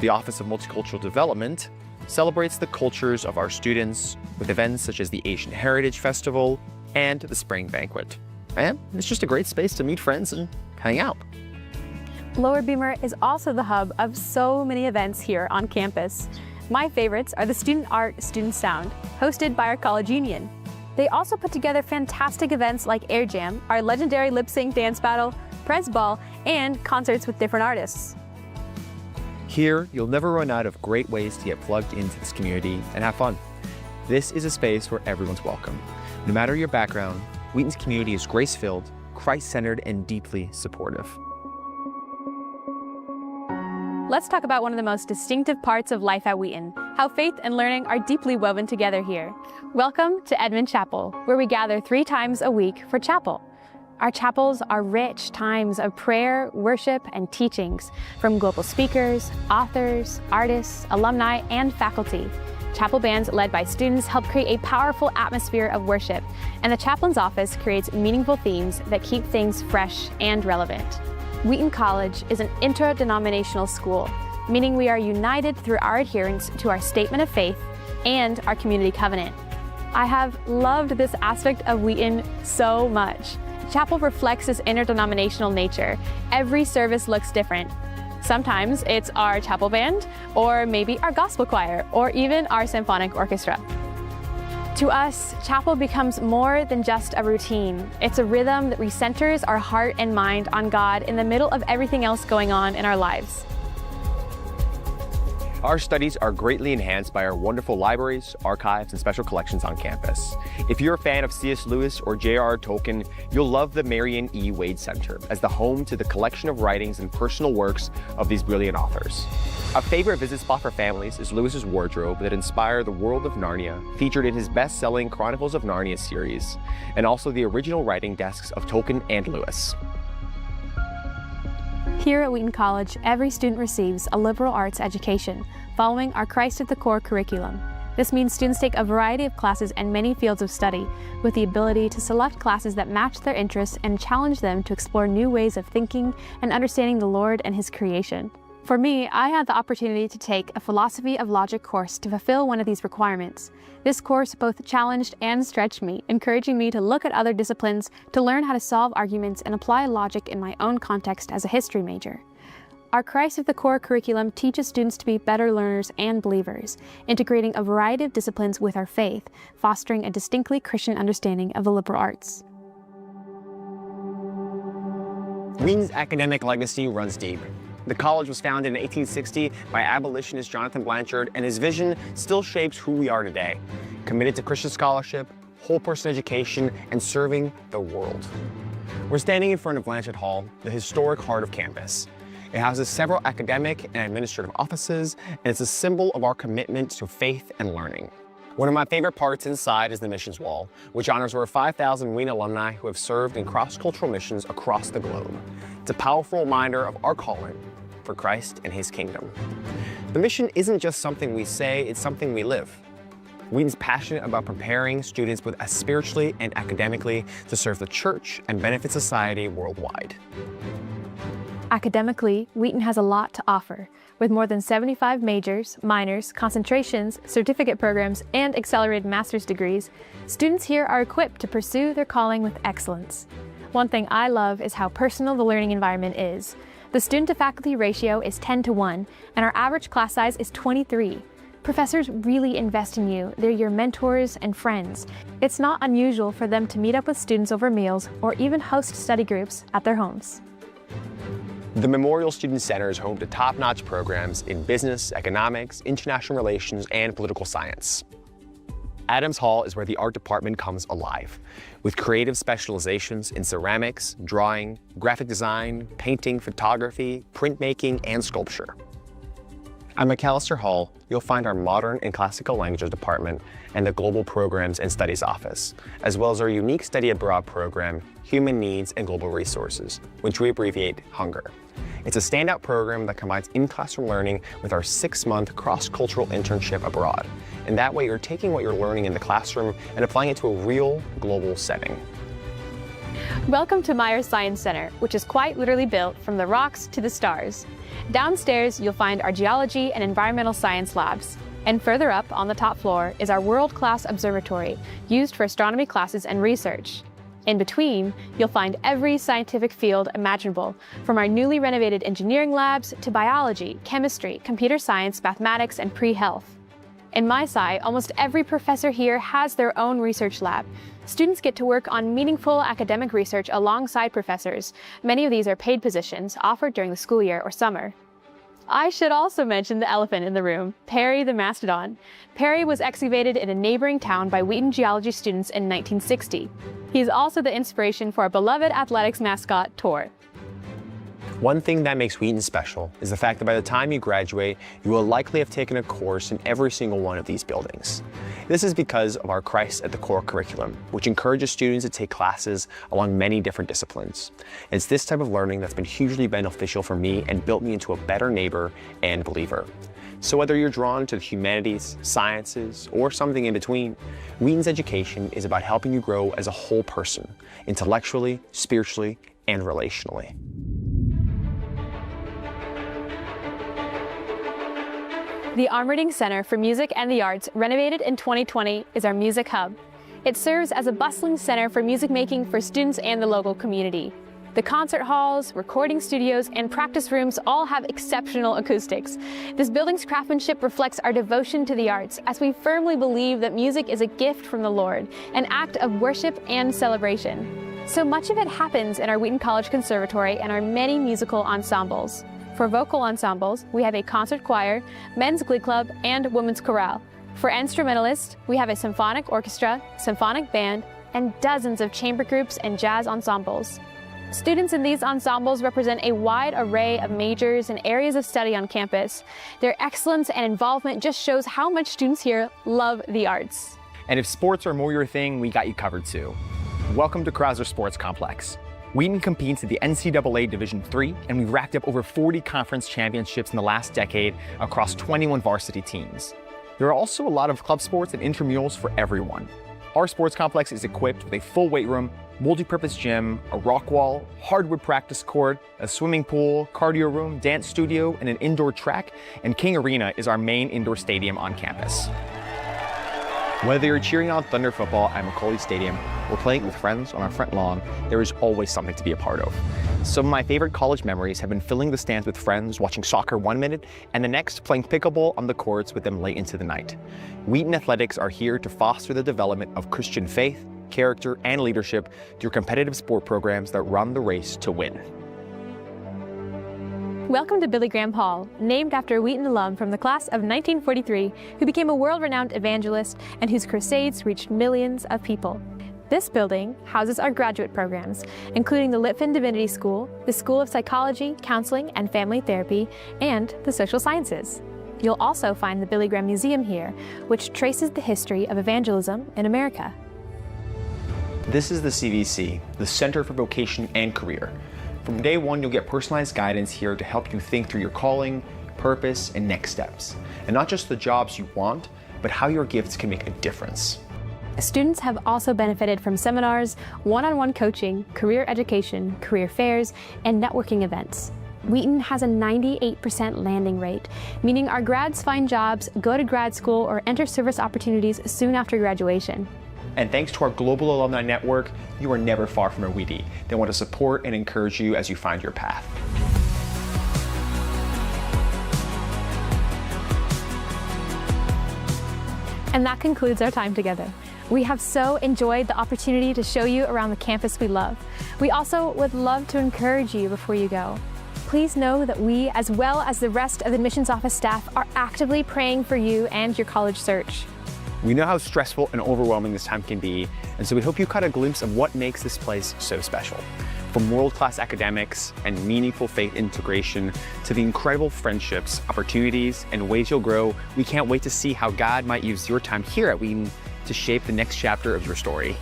The Office of Multicultural Development celebrates the cultures of our students with events such as the Asian Heritage Festival and the Spring Banquet. And it's just a great space to meet friends and hang out. Lower Beamer is also the hub of so many events here on campus. My favorites are the Student Art, Student Sound, hosted by our college union. They also put together fantastic events like Air Jam, our legendary lip sync dance battle, press ball, and concerts with different artists. Here, you'll never run out of great ways to get plugged into this community and have fun. This is a space where everyone's welcome. No matter your background, Wheaton's community is grace-filled, Christ-centered, and deeply supportive. Let's talk about one of the most distinctive parts of life at Wheaton, how faith and learning are deeply woven together here. Welcome to Edmond Chapel, where we gather 3 times a week for chapel. Our chapels are rich times of prayer, worship, and teachings from global speakers, authors, artists, alumni, and faculty. Chapel bands led by students help create a powerful atmosphere of worship, and the chaplain's office creates meaningful themes that keep things fresh and relevant. Wheaton College is an interdenominational school, meaning we are united through our adherence to our statement of faith and our community covenant. I have loved this aspect of Wheaton so much. Chapel reflects this interdenominational nature. Every service looks different. Sometimes it's our chapel band, or maybe our gospel choir, or even our symphonic orchestra. To us, chapel becomes more than just a routine. It's a rhythm that recenters our heart and mind on God in the middle of everything else going on in our lives. Our studies are greatly enhanced by our wonderful libraries, archives, and special collections on campus. If you're a fan of C.S. Lewis or J.R.R. Tolkien, you'll love the Marion E. Wade Center as the home to the collection of writings and personal works of these brilliant authors. A favorite visit spot for families is Lewis's wardrobe that inspired the world of Narnia, featured in his best-selling Chronicles of Narnia series, and also the original writing desks of Tolkien and Lewis. Here at Wheaton College, every student receives a liberal arts education, following our Christ at the Core curriculum. This means students take a variety of classes and many fields of study, with the ability to select classes that match their interests and challenge them to explore new ways of thinking and understanding the Lord and His creation. For me, I had the opportunity to take a philosophy of logic course to fulfill one of these requirements. This course both challenged and stretched me, encouraging me to look at other disciplines to learn how to solve arguments and apply logic in my own context as a history major. Our Christ at the Core curriculum teaches students to be better learners and believers, integrating a variety of disciplines with our faith, fostering a distinctly Christian understanding of the liberal arts. Wheaton's academic legacy runs deep. The college was founded in 1860 by abolitionist Jonathan Blanchard, and his vision still shapes who we are today, committed to Christian scholarship, whole person education, and serving the world. We're standing in front of Blanchard Hall, the historic heart of campus. It houses several academic and administrative offices, and it's a symbol of our commitment to faith and learning. One of my favorite parts inside is the missions wall, which honors over 5,000 Wheaton alumni who have served in cross-cultural missions across the globe. It's a powerful reminder of our calling for Christ and His kingdom. The mission isn't just something we say, it's something we live. Wheaton's passionate about preparing students both spiritually and academically to serve the church and benefit society worldwide. Academically, Wheaton has a lot to offer. With more than 75 majors, minors, concentrations, certificate programs, and accelerated master's degrees, students here are equipped to pursue their calling with excellence. One thing I love is how personal the learning environment is. The student-to-faculty ratio is 10-1, and our average class size is 23. Professors really invest in you. They're your mentors and friends. It's not unusual for them to meet up with students over meals or even host study groups at their homes. The Memorial Student Center is home to top-notch programs in business, economics, international relations, and political science. Adams Hall is where the art department comes alive, with creative specializations in ceramics, drawing, graphic design, painting, photography, printmaking, and sculpture. At McAllister Hall, you'll find our Modern and Classical Languages Department and the Global Programs and Studies Office, as well as our unique study abroad program, Human Needs and Global Resources, which we abbreviate HUNGER. It's a standout program that combines in-classroom learning with our 6-month cross-cultural internship abroad. And that way you're taking what you're learning in the classroom and applying it to a real global setting. Welcome to Myers Science Center, which is quite literally built from the rocks to the stars. Downstairs, you'll find our geology and environmental science labs. And further up on the top floor is our world-class observatory, used for astronomy classes and research. In between, you'll find every scientific field imaginable, from our newly renovated engineering labs to biology, chemistry, computer science, mathematics, and pre-health. In my sci, almost every professor here has their own research lab. Students get to work on meaningful academic research alongside professors. Many of these are paid positions offered during the school year or summer. I should also mention the elephant in the room, Perry the mastodon. Perry was excavated in a neighboring town by Wheaton geology students in 1960. He is also the inspiration for our beloved athletics mascot, Tor. One thing that makes Wheaton special is the fact that by the time you graduate, you will likely have taken a course in every single one of these buildings. This is because of our Christ at the Core curriculum, which encourages students to take classes along many different disciplines. It's this type of learning that's been hugely beneficial for me and built me into a better neighbor and believer. So whether you're drawn to the humanities, sciences, or something in between, Wheaton's education is about helping you grow as a whole person, intellectually, spiritually, and relationally. The Armerding Center for Music and the Arts, renovated in 2020, is our music hub. It serves as a bustling center for music making for students and the local community. The concert halls, recording studios, and practice rooms all have exceptional acoustics. This building's craftsmanship reflects our devotion to the arts, as we firmly believe that music is a gift from the Lord, an act of worship and celebration. So much of it happens in our Wheaton College Conservatory and our many musical ensembles. For vocal ensembles, we have a concert choir, men's glee club, and women's chorale. For instrumentalists, we have a symphonic orchestra, symphonic band, and dozens of chamber groups and jazz ensembles. Students in these ensembles represent a wide array of majors and areas of study on campus. Their excellence and involvement just shows how much students here love the arts. And if sports are more your thing, we got you covered too. Welcome to Krauser Sports Complex. Wheaton competes at the NCAA Division III, and we've racked up over 40 conference championships in the last decade across 21 varsity teams. There are also a lot of club sports and intramurals for everyone. Our sports complex is equipped with a full weight room, multi-purpose gym, a rock wall, hardwood practice court, a swimming pool, cardio room, dance studio, and an indoor track, and King Arena is our main indoor stadium on campus. Whether you're cheering on Thunder football at Macaulay Stadium or playing with friends on our front lawn, there is always something to be a part of. Some of my favorite college memories have been filling the stands with friends, watching soccer 1 minute, and the next playing pickleball on the courts with them late into the night. Wheaton Athletics are here to foster the development of Christian faith, character, and leadership through competitive sport programs that run the race to win. Welcome to Billy Graham Hall, named after a Wheaton alum from the class of 1943 who became a world-renowned evangelist and whose crusades reached millions of people. This building houses our graduate programs, including the Litfin Divinity School, the School of Psychology, Counseling, and Family Therapy, and the Social Sciences. You'll also find the Billy Graham Museum here, which traces the history of evangelism in America. This is the CVC, the Center for Vocation and Career. From day one, you'll get personalized guidance here to help you think through your calling, purpose, and next steps. And not just the jobs you want, but how your gifts can make a difference. Students have also benefited from seminars, one-on-one coaching, career education, career fairs, and networking events. Wheaton has a 98% landing rate, meaning our grads find jobs, go to grad school, or enter service opportunities soon after graduation. And thanks to our global alumni network, you are never far from a Wheatie. They want to support and encourage you as you find your path. And that concludes our time together. We have so enjoyed the opportunity to show you around the campus we love. We also would love to encourage you before you go. Please know that we, as well as the rest of the admissions office staff, are actively praying for you and your college search. We know how stressful and overwhelming this time can be, and so we hope you caught a glimpse of what makes this place so special. From world-class academics and meaningful faith integration to the incredible friendships, opportunities, and ways you'll grow, we can't wait to see how God might use your time here at Wheaton to shape the next chapter of your story.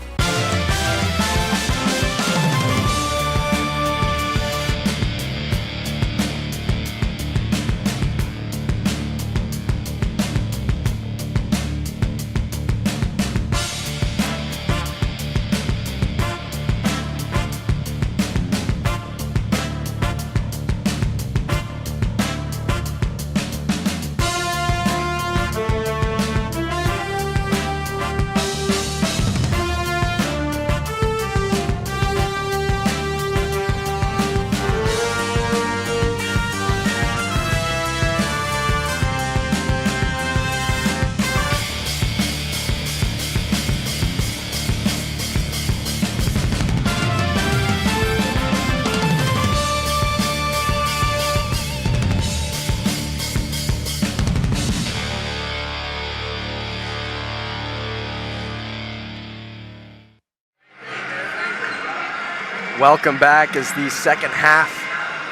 Welcome back as the second half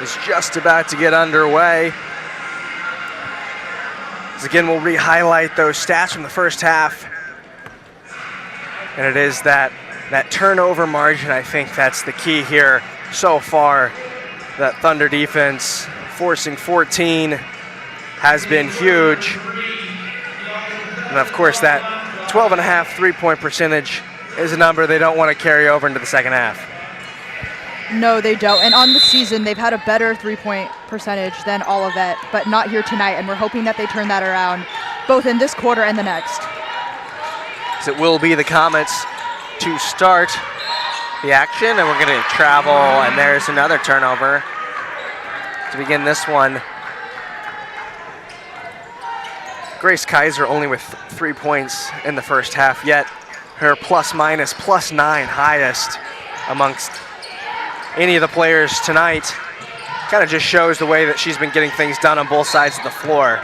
is just about to get underway. As again, we'll re-highlight those stats from the first half. And it is that turnover margin, I think that's the key here so far. That Thunder defense forcing 14 has been huge. And of course that 12.5 3-point percentage is a number they don't want to carry over into the second half. No, they don't. And on the season, they've had a better three-point percentage than Olivet, but not here tonight. And we're hoping that they turn that around, both in this quarter and the next. So it will be the Comets to start the action, and we're going to travel, and there's another turnover to begin this one. Grace Kaiser only with 3 points in the first half, yet her plus-minus +9 highest amongst any of the players tonight. Kind of just shows the way that she's been getting things done on both sides of the floor.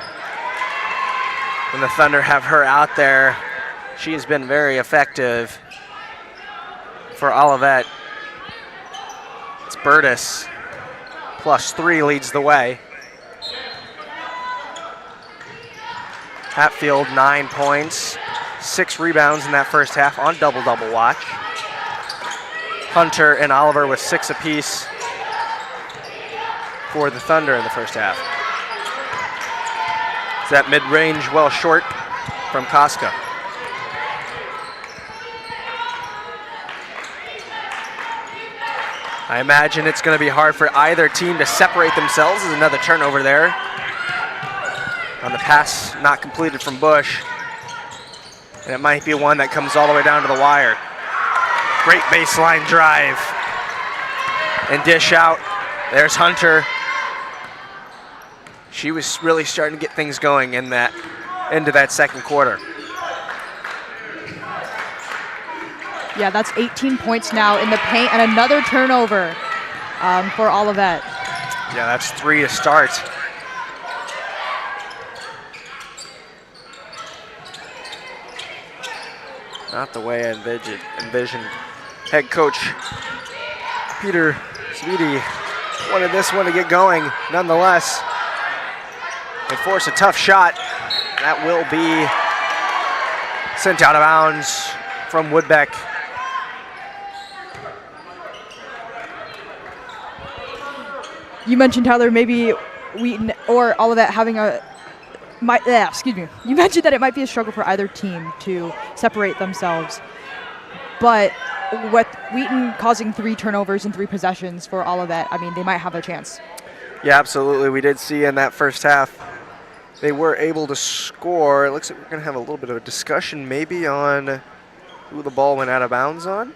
When the Thunder have her out there, she has been very effective for Olivet. It's Burtis, +3 leads the way. Hatfield, 9 points, 6 rebounds in that first half on double-double watch. Hunter and Oliver with 6 apiece for the Thunder in the first half. It's that mid-range well short from Koska. I imagine it's going to be hard for either team to separate themselves. There's another turnover there on the pass not completed from Bush. And it might be one that comes all the way down to the wire. Great baseline drive and dish out. There's Hunter. She was really starting to get things going in that into that second quarter. Yeah, that's 18 points now in the paint and another turnover for Olivet. Yeah, that's 3 to start. Not the way I envisioned. Head coach Peter Svidi wanted this one to get going. Nonetheless, they force a tough shot. That will be sent out of bounds from Woodbeck. You mentioned, Tyler, maybe Wheaton or Olivet having a excuse me. You mentioned that it might be a struggle for either team to separate themselves, but with Wheaton causing 3 turnovers in 3 possessions for Olivet, I mean, they might have a chance. Yeah, absolutely. We did see in that first half they were able to score. It looks like we're going to have a little bit of a discussion maybe on who the ball went out of bounds on.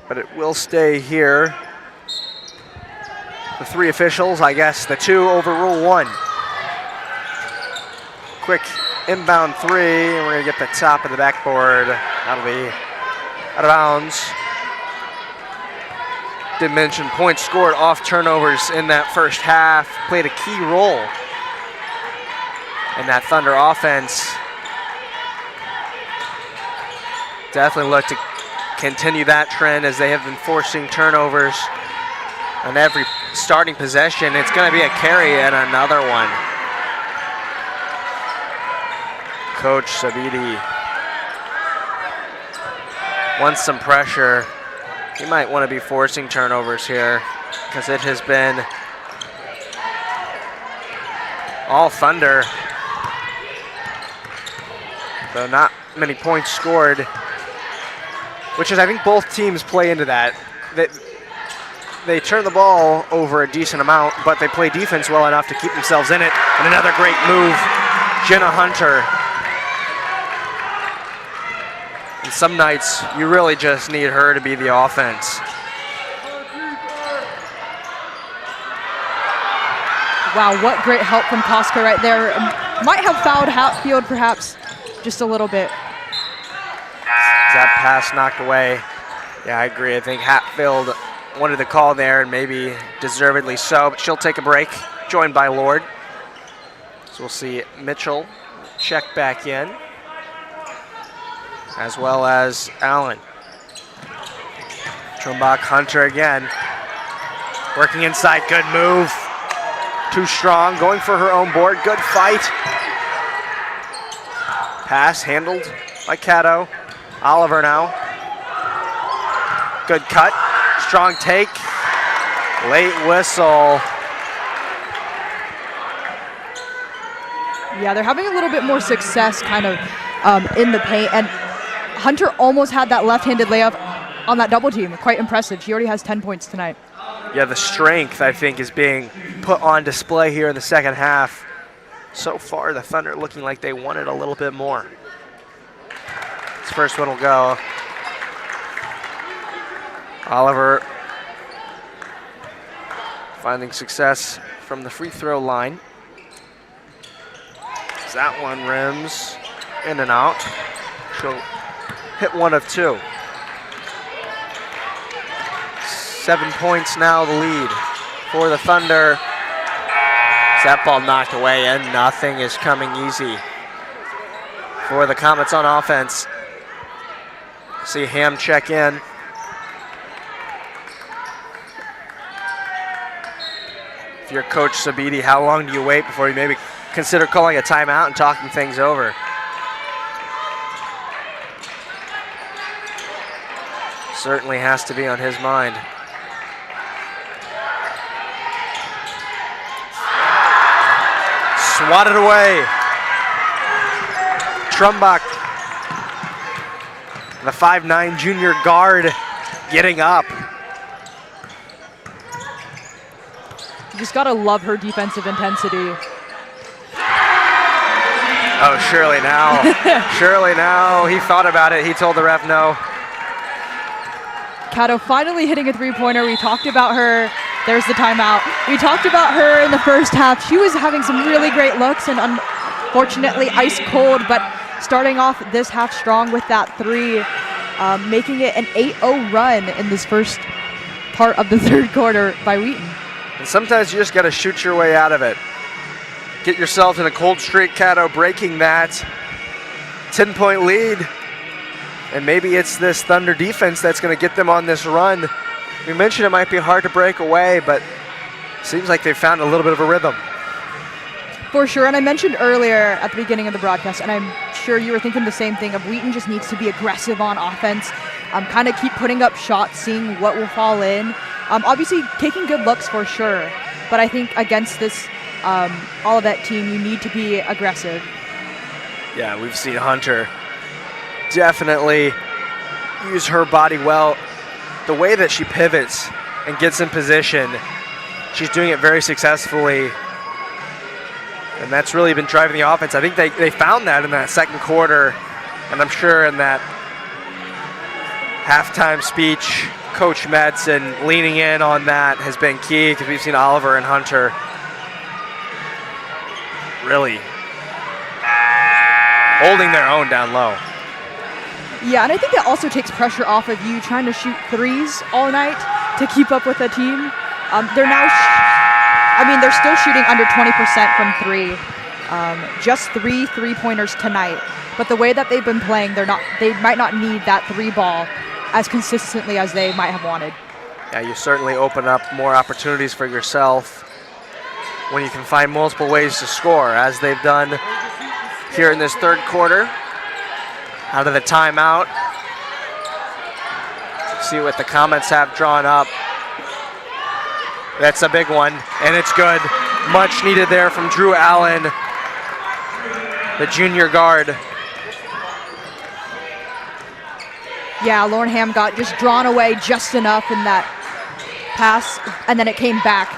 But it will stay here. The 3 officials, I guess the 2 overrule 1. Quick inbound 3, and we're going to get the top of the backboard. That'll be out of bounds. Did mention points scored off turnovers in that first half. Played a key role in that Thunder offense. Definitely look to continue that trend as they have been forcing turnovers on every starting possession. It's going to be a carry and another one. Coach Sabiti wants some pressure. He might want to be forcing turnovers here because it has been all Thunder. Though not many points scored, which is, I think both teams play into that. They turn the ball over a decent amount, but they play defense well enough to keep themselves in it. And another great move, Jenna Hunter. And some nights, you really just need her to be the offense. Wow, what great help from Koska right there. Might have fouled Hatfield perhaps just a little bit. That pass knocked away. Yeah, I agree. I think Hatfield wanted the call there, and maybe deservedly so, but she'll take a break, joined by Lord. So we'll see Mitchell check back in, as well as Allen. Trumbach, Hunter again. Working inside, good move. Too strong, going for her own board, good fight. Pass handled by Cato. Oliver now. Good cut, strong take. Late whistle. Yeah, they're having a little bit more success kind of in the paint, and Hunter almost had that left-handed layup on that double team. Quite impressive. She already has 10 points tonight. Yeah, the strength, I think, is being put on display here in the second half. So far, the Thunder looking like they wanted a little bit more. This first one will go. Oliver finding success from the free throw line. As that one rims in and out. She'll hit 1 of 2. 7 points now, the lead for the Thunder. That ball knocked away, and nothing is coming easy for the Comets on offense. See Ham check in. If you're Coach Sabiti, how long do you wait before you maybe consider calling a timeout and talking things over? Certainly has to be on his mind. Swatted away. Trumbach, the 5'9" junior guard, getting up. You just gotta love her defensive intensity. Oh, surely now. Surely now. He thought about it. He told the ref no. Cato finally hitting a three-pointer. We talked about her. There's the timeout. We talked about her in the first half. She was having some really great looks and unfortunately ice cold, but starting off this half strong with that 3, making it an 8-0 run in this first part of the third quarter by Wheaton. And sometimes you just got to shoot your way out of it. Get yourself in a cold streak, Cato, breaking that 10-point lead. And maybe it's this Thunder defense that's going to get them on this run. We mentioned it might be hard to break away, but it seems like they've found a little bit of a rhythm. For sure, and I mentioned earlier at the beginning of the broadcast, and I'm sure you were thinking the same thing, of Wheaton just needs to be aggressive on offense, kind of keep putting up shots, seeing what will fall in. Obviously, taking good looks for sure, but I think against this Olivet team, you need to be aggressive. Yeah, we've seen Hunter definitely use her body well. The way that she pivots and gets in position, she's doing it very successfully. And that's really been driving the offense. I think they found that in that second quarter. And I'm sure in that halftime speech, Coach Madsen leaning in on that has been key, because we've seen Oliver and Hunter really holding their own down low. Yeah, and I think that also takes pressure off of you trying to shoot threes all night to keep up with the team. They're now, they're still shooting under 20% from three. Just 3 3-pointers tonight. But the way that they've been playing, they might not need that three ball as consistently as they might have wanted. Yeah, you certainly open up more opportunities for yourself when you can find multiple ways to score, as they've done here in this third quarter. Out of the timeout. See what the comments have drawn up. That's a big one, and it's good. Much needed there from Drew Allen, the junior guard. Yeah, Lauren Ham got just drawn away just enough in that pass, and then it came back.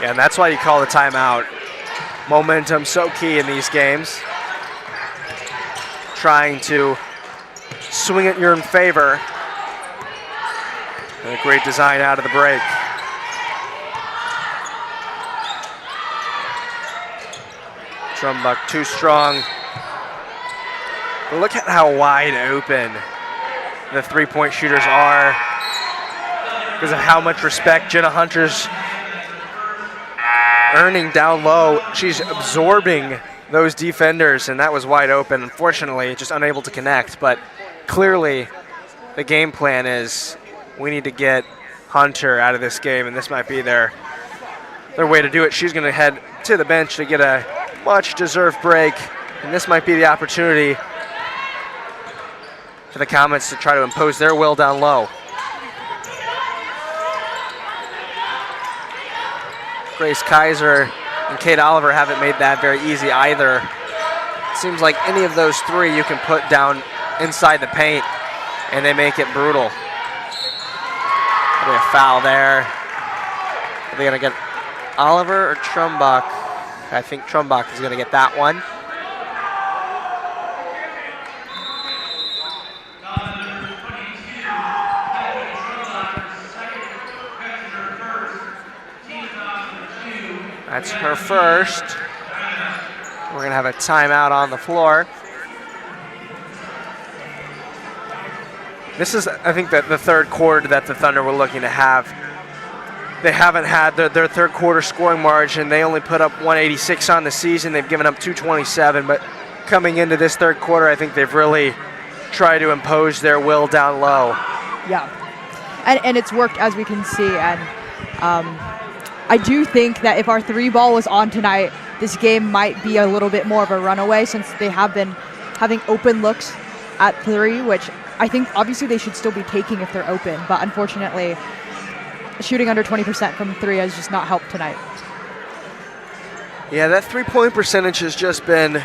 Yeah, and that's why you call the timeout. Momentum so key in these games. Trying to swing it in your favor. And a great design out of the break. Trumbuck too strong. But look at how wide open the three-point shooters are, because of how much respect Jenna Hunter's earning down low. She's absorbing those defenders, and that was wide open. Unfortunately, just unable to connect, but clearly the game plan is we need to get Hunter out of this game, and this might be their way to do it. She's going to head to the bench to get a much-deserved break, and this might be the opportunity for the Comets to try to impose their will down low. Grace Kaiser and Kate Oliver haven't made that very easy either. It seems like any of those three you can put down inside the paint, and they make it brutal. There'll be a foul there. Are they going to get Oliver or Trumbuck? I think Trumbuck is going to get that one. That's her first. We're going to have a timeout on the floor. This is, I think, the third quarter that the Thunder were looking to have. They haven't had their third quarter scoring margin. They only put up 186 on the season. They've given up 227, but coming into this third quarter, I think they've really tried to impose their will down low. Yeah, and it's worked, as we can see, and I do think that if our three ball was on tonight, this game might be a little bit more of a runaway, since they have been having open looks at three, which I think obviously they should still be taking if they're open, but unfortunately shooting under 20% from three has just not helped tonight. Yeah, that three-point percentage has just been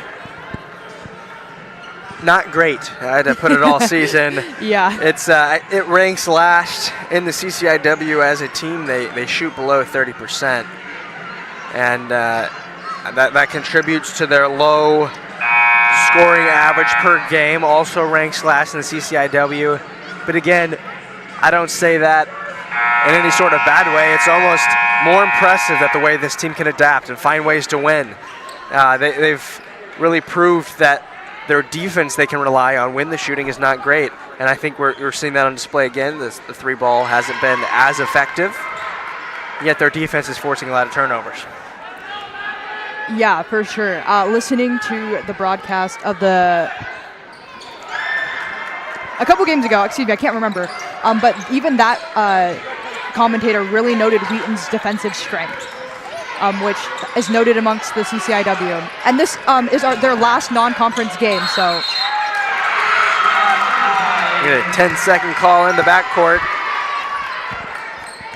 not great. I had to put it all season. Yeah. It ranks last in the CCIW as a team. They shoot below 30%. And that contributes to their low scoring average per game. Also ranks last in the CCIW. But again, I don't say that in any sort of bad way. It's almost more impressive that the way this team can adapt and find ways to win. They've really proved that their defense they can rely on when the shooting is not great. And I think we're seeing that on display again. The three ball hasn't been as effective, yet their defense is forcing a lot of turnovers. Yeah, for sure. Listening to the broadcast of a couple games ago, excuse me, I can't remember, but even that commentator really noted Wheaton's defensive strength, which is noted amongst the CCIW. And this is their last non-conference game, so. Get a 10-second call in the backcourt.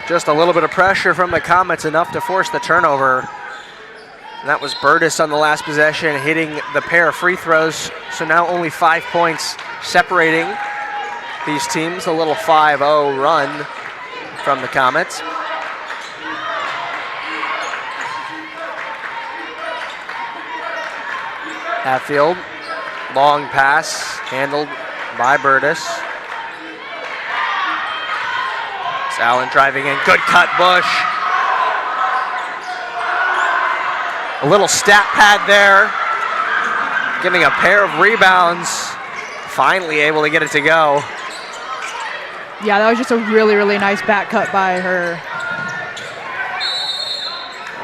Just a little bit of pressure from the Comets, enough to force the turnover. And that was Burtis on the last possession, hitting the pair of free throws. So now only 5 points separating these teams. A little 5-0 run from the Comets. Hatfield, long pass, handled by Burtis. It's Allen driving in, good cut, Bush. A little stat pad there, getting a pair of rebounds, finally able to get it to go. Yeah, that was just a really, really nice back cut by her.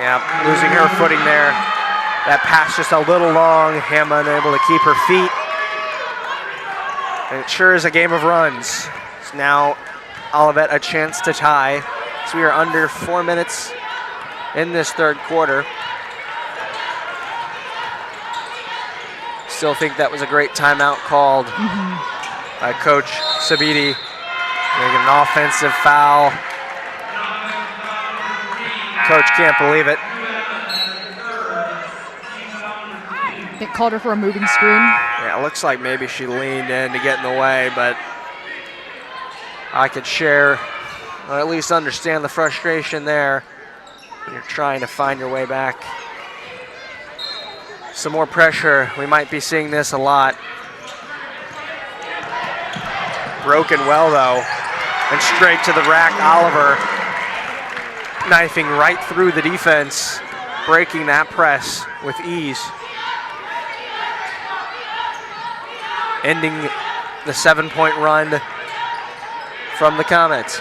Yeah, losing her footing there. That pass just a little long, Hamma unable to keep her feet. And it sure is a game of runs. It's now Olivet a chance to tie. So we are under 4 minutes in this third quarter. Still think that was a great timeout called by Coach Sabiti. Making an offensive foul. Coach can't believe it. I think called her for a moving screen. Yeah, it looks like maybe she leaned in to get in the way, but I could share, or at least understand the frustration there when you're trying to find your way back. Some more pressure. We might be seeing this a lot. Broken well, though, and straight to the rack. Oliver knifing right through the defense, breaking that press with ease. Ending the 7-point run from the Comets.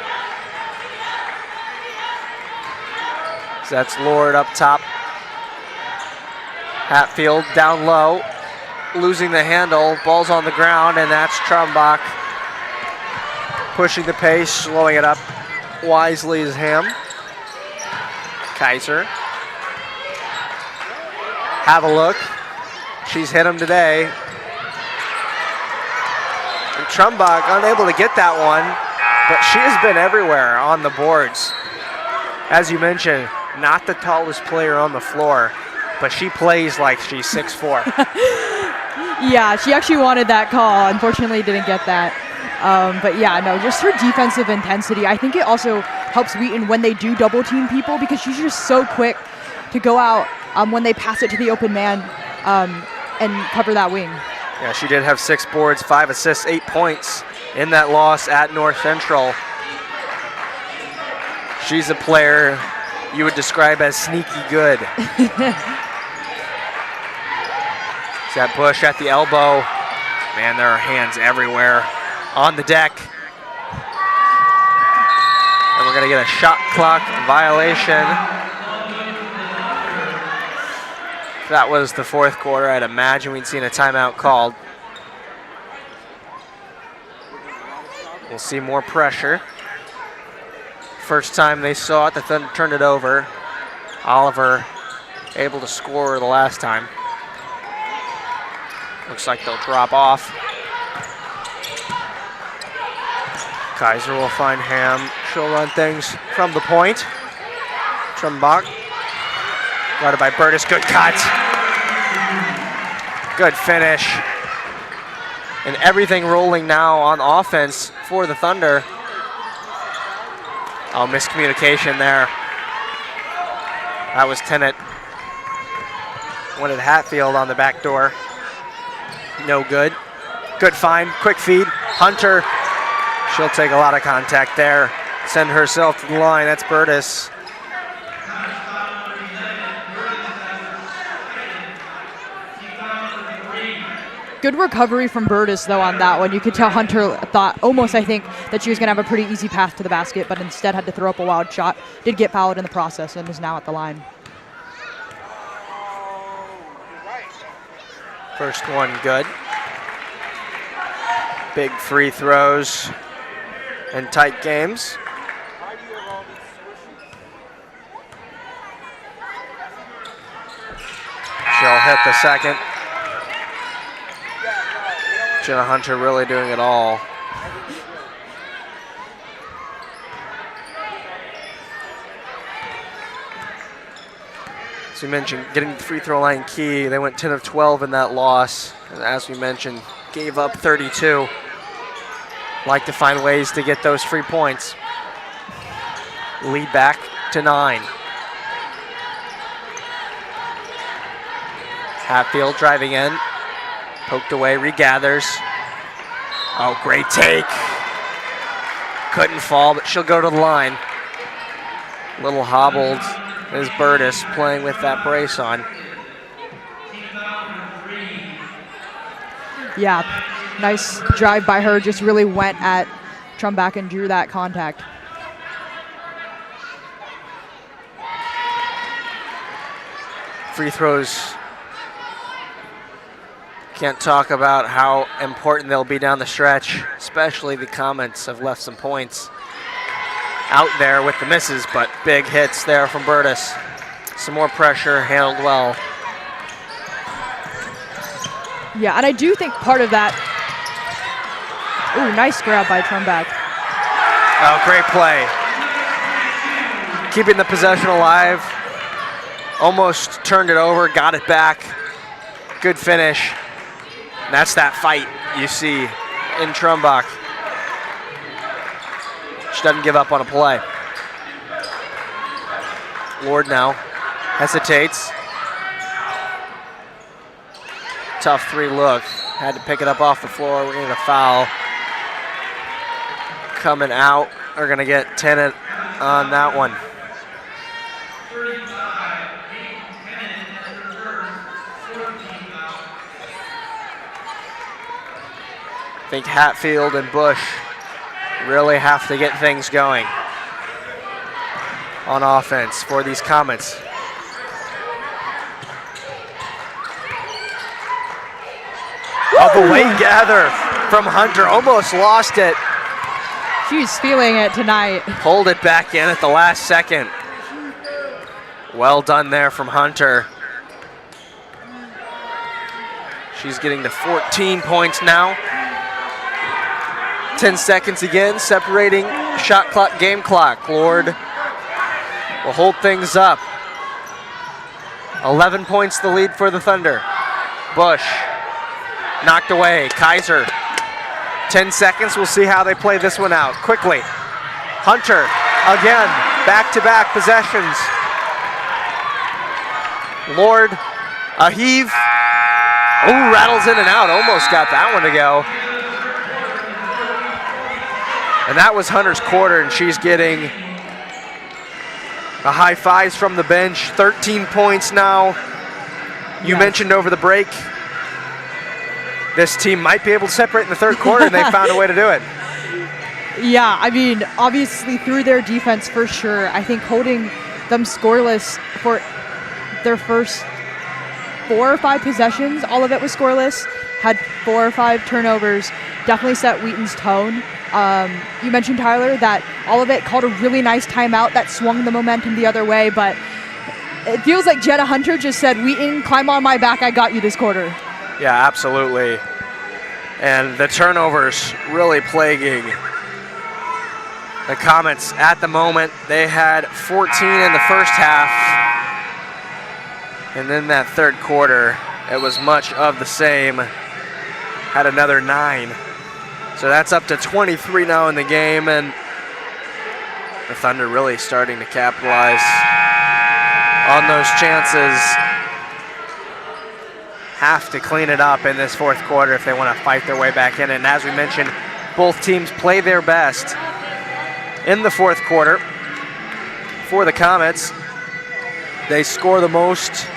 So that's Lord up top. Hatfield down low, losing the handle, ball's on the ground, and that's Trumbach pushing the pace, slowing it up wisely is Ham. Kaiser. Have a look. She's hit him today. And Trumbach unable to get that one, but she has been everywhere on the boards. As you mentioned, not the tallest player on the floor, but she plays like she's 6'4". Yeah, she actually wanted that call. Unfortunately, didn't get that. But yeah, no, just her defensive intensity. I think it also helps Wheaton when they do double team people because she's just so quick to go out when they pass it to the open man and cover that wing. Yeah, she did have 6 boards, 5 assists, 8 points in that loss at North Central. She's a player you would describe as sneaky good. That Bush at the elbow. Man, there are hands everywhere on the deck. And we're gonna get a shot clock violation. If that was the fourth quarter, I'd imagine we'd seen a timeout called. We'll see more pressure. First time they saw it, the Thunder turned it over. Oliver able to score the last time. Looks like they'll drop off. Kaiser will find Ham. She'll run things from the point. Trumbach. Guarded by Burtis. Good cut. Good finish. And everything rolling now on offense for the Thunder. Oh, miscommunication there. That was Tennant. Wanted Hatfield on the back door. No good. Good find, quick feed. Hunter, she'll take a lot of contact there. Send herself to the line, that's Burtis. Good recovery from Burtis, though, on that one. You could tell Hunter thought almost, I think, that she was going to have a pretty easy path to the basket, but instead had to throw up a wild shot. Did get fouled in the process and is now at the line. First one good. Big free throws and tight games. She'll hit the second. Jenna Hunter really doing it all. So we mentioned, getting the free throw line key. They went 10 of 12 in that loss. And as we mentioned, gave up 32. Like to find ways to get those free points. Lead back to 9. Hatfield driving in. Poked away, regathers. Oh, great take. Couldn't fall, but she'll go to the line. Little hobbled is Burtis playing with that brace on. Yeah, nice drive by her. Just really went at Trumbach and drew that contact. Free throws. Can't talk about how important they'll be down the stretch, especially the Comets have left some points out there with the misses, but big hits there from Burtis. Some more pressure, handled well. Yeah, and I do think part of that, ooh, nice grab by Trumbach. Oh, great play. Keeping the possession alive. Almost turned it over, got it back. Good finish. And that's that fight you see in Trumbach. She doesn't give up on a play. Lord now hesitates. Tough 3 look. Had to pick it up off the floor. We're going to get a foul. Coming out. We're going to get 10 on that one. I think Hatfield and Bush really have to get things going on offense for these Comets. Oh, the late gather from Hunter, almost lost it. She's feeling it tonight. Pulled it back in at the last second. Well done there from Hunter. She's getting to 14 points now. 10 seconds again, separating shot clock, game clock. Lord will hold things up. 11 points the lead for the Thunder. Bush knocked away. Kaiser, 10 seconds. We'll see how they play this one out quickly. Hunter again, back-to-back possessions. Lord, a heave. Oh, rattles in and out. Almost got that one to go. And that was Hunter's quarter, and she's getting the high fives from the bench. 13 points now. You mentioned over the break, this team might be able to separate in the third quarter, and they found a way to do it. Yeah, I mean, obviously through their defense for sure. I think holding them scoreless for their first 4 or 5 possessions, all of it was scoreless, had 4 or 5 turnovers, definitely set Wheaton's tone. You mentioned, Tyler, that Olivet called a really nice timeout that swung the momentum the other way, but it feels like Jetta Hunter just said, Wheaton, climb on my back, I got you this quarter. Yeah, absolutely. And the turnovers really plaguing the Comets at the moment. They had 14 in the first half, and then that third quarter, it was much of the same. Had another 9. So that's up to 23 now in the game, and the Thunder really starting to capitalize on those chances. Have to clean it up in this fourth quarter if they want to fight their way back in. And as we mentioned, both teams play their best in the fourth quarter. For the Comets, they score the most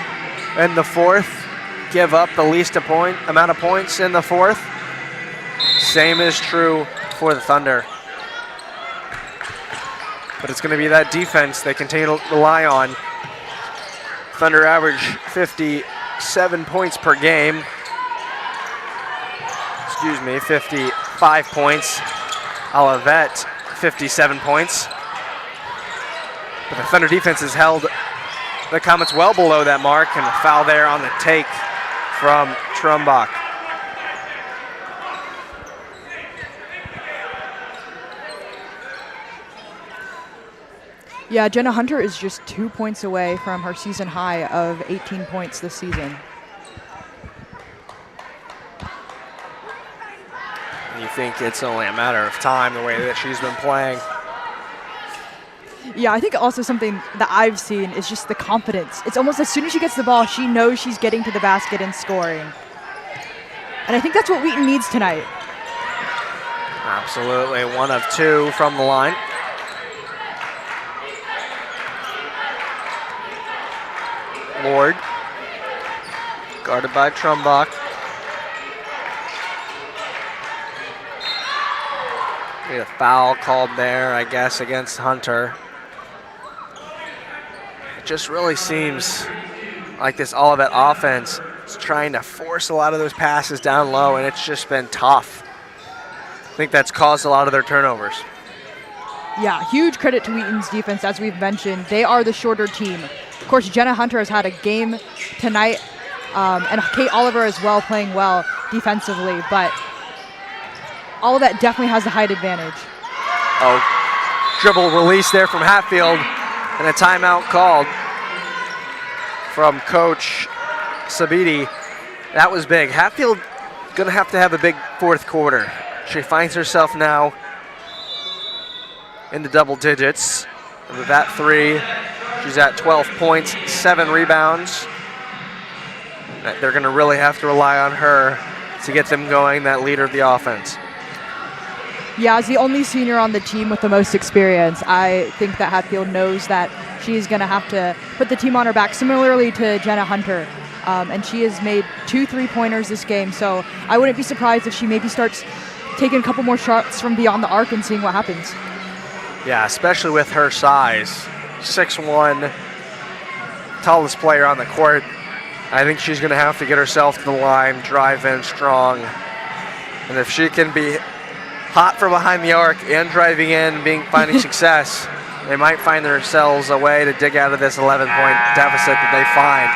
in the fourth, give up the least amount of points in the fourth. Same is true for the Thunder. But it's going to be that defense they continue to rely on. Thunder average 57 points per game. 55 points. Olivet, 57 points. But the Thunder defense has held the Comets well below that mark, and a foul there on the take from Trumbach. Yeah, Jenna Hunter is just 2 points away from her season high of 18 points this season. You think it's only a matter of time the way that she's been playing. Yeah, I think also something that I've seen is just the confidence. It's almost as soon as she gets the ball, she knows she's getting to the basket and scoring. And I think that's what Wheaton needs tonight. Absolutely, 1 of 2 from the line. Lord, guarded by Trumbach. We had a foul called there, I guess, against Hunter. It just really seems like this Olivet offense is trying to force a lot of those passes down low, and it's just been tough. I think that's caused a lot of their turnovers. Yeah, huge credit to Wheaton's defense, as we've mentioned. They are the shorter team. Of course, Jenna Hunter has had a game tonight, and Kate Oliver as well, playing well defensively, but Olivet definitely has the height advantage. Oh, dribble release there from Hatfield, and a timeout called from Coach Sabiti. That was big. Hatfield gonna have to have a big fourth quarter. She finds herself now in the double digits. And with that 3, she's at 12 points, 7 rebounds. They're gonna really have to rely on her to get them going, that leader of the offense. Yeah, as the only senior on the team with the most experience, I think that Hatfield knows that she's going to have to put the team on her back, similarly to Jenna Hunter. And she has made 2 3-pointers this game, so I wouldn't be surprised if she maybe starts taking a couple more shots from beyond the arc and seeing what happens. Yeah, especially with her size. 6'1", tallest player on the court. I think she's going to have to get herself to the line, drive in strong. And if she can be hot from behind the arc and driving in, finding success, they might find themselves a way to dig out of this 11-point deficit that they find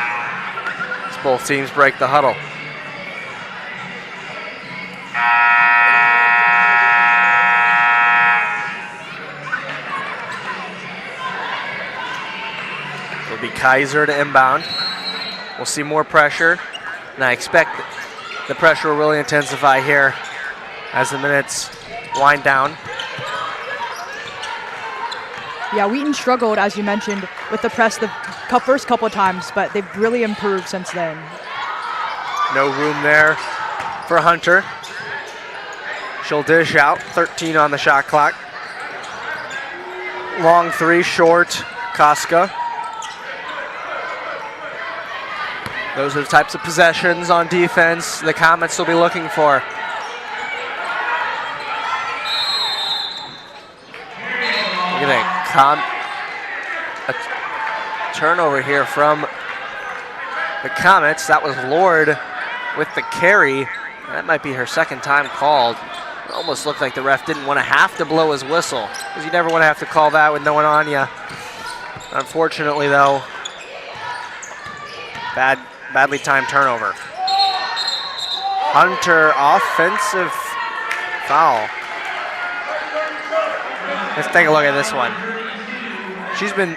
as both teams break the huddle. It'll be Kaiser to inbound. We'll see more pressure, and I expect the pressure will really intensify here as the minutes wind down. Yeah, Wheaton struggled, as you mentioned, with the press the first couple of times, but they've really improved since then. No room there for Hunter. She'll dish out, 13 on the shot clock. Long 3, short, Koska. Those are the types of possessions on defense the Comets will be looking for. Look at a turnover here from the Comets. That was Lord with the carry. That might be her second time called. It almost looked like the ref didn't want to have to blow his whistle, because you never want to have to call that with no one on you. Unfortunately, though, badly timed turnover. Hunter, offensive foul. Let's take a look at this one. She's been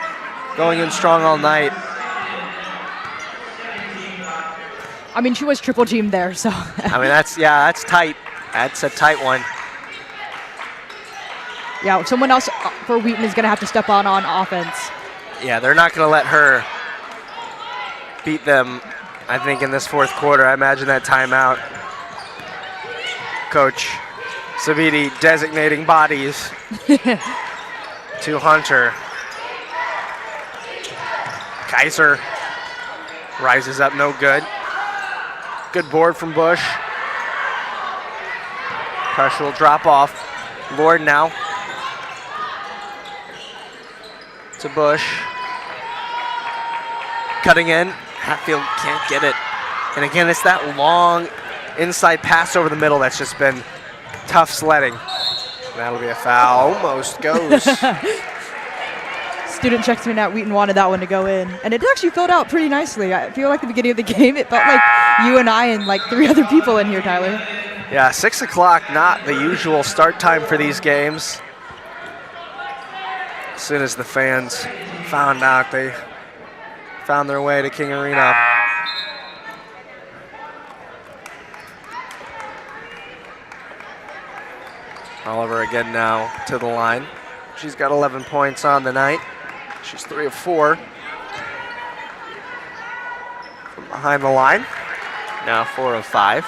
going in strong all night. I mean, she was triple teamed there, so. I mean, that's tight. That's a tight one. Yeah, someone else for Wheaton is going to have to step on offense. Yeah, they're not going to let her beat them, I think, in this fourth quarter. I imagine that timeout. Coach Saviti designating bodies to Hunter. Kaiser rises up, no good. Good board from Bush. Pressure will drop off. Lord now to Bush. Cutting in. Hatfield can't get it. And again, it's that long inside pass over the middle that's just been tough sledding. That'll be a foul. Almost goes. Student checks in at Wheaton wanted that one to go in. And it actually filled out pretty nicely. I feel like at the beginning of the game, it felt like you and I and like 3 other people in here, Tyler. Yeah, 6 o'clock, not the usual start time for these games. As soon as the fans found out, they found their way to King Arena. Oliver again now to the line. She's got 11 points on the night. She's 3 of 4 from behind the line. Now 4 of 5.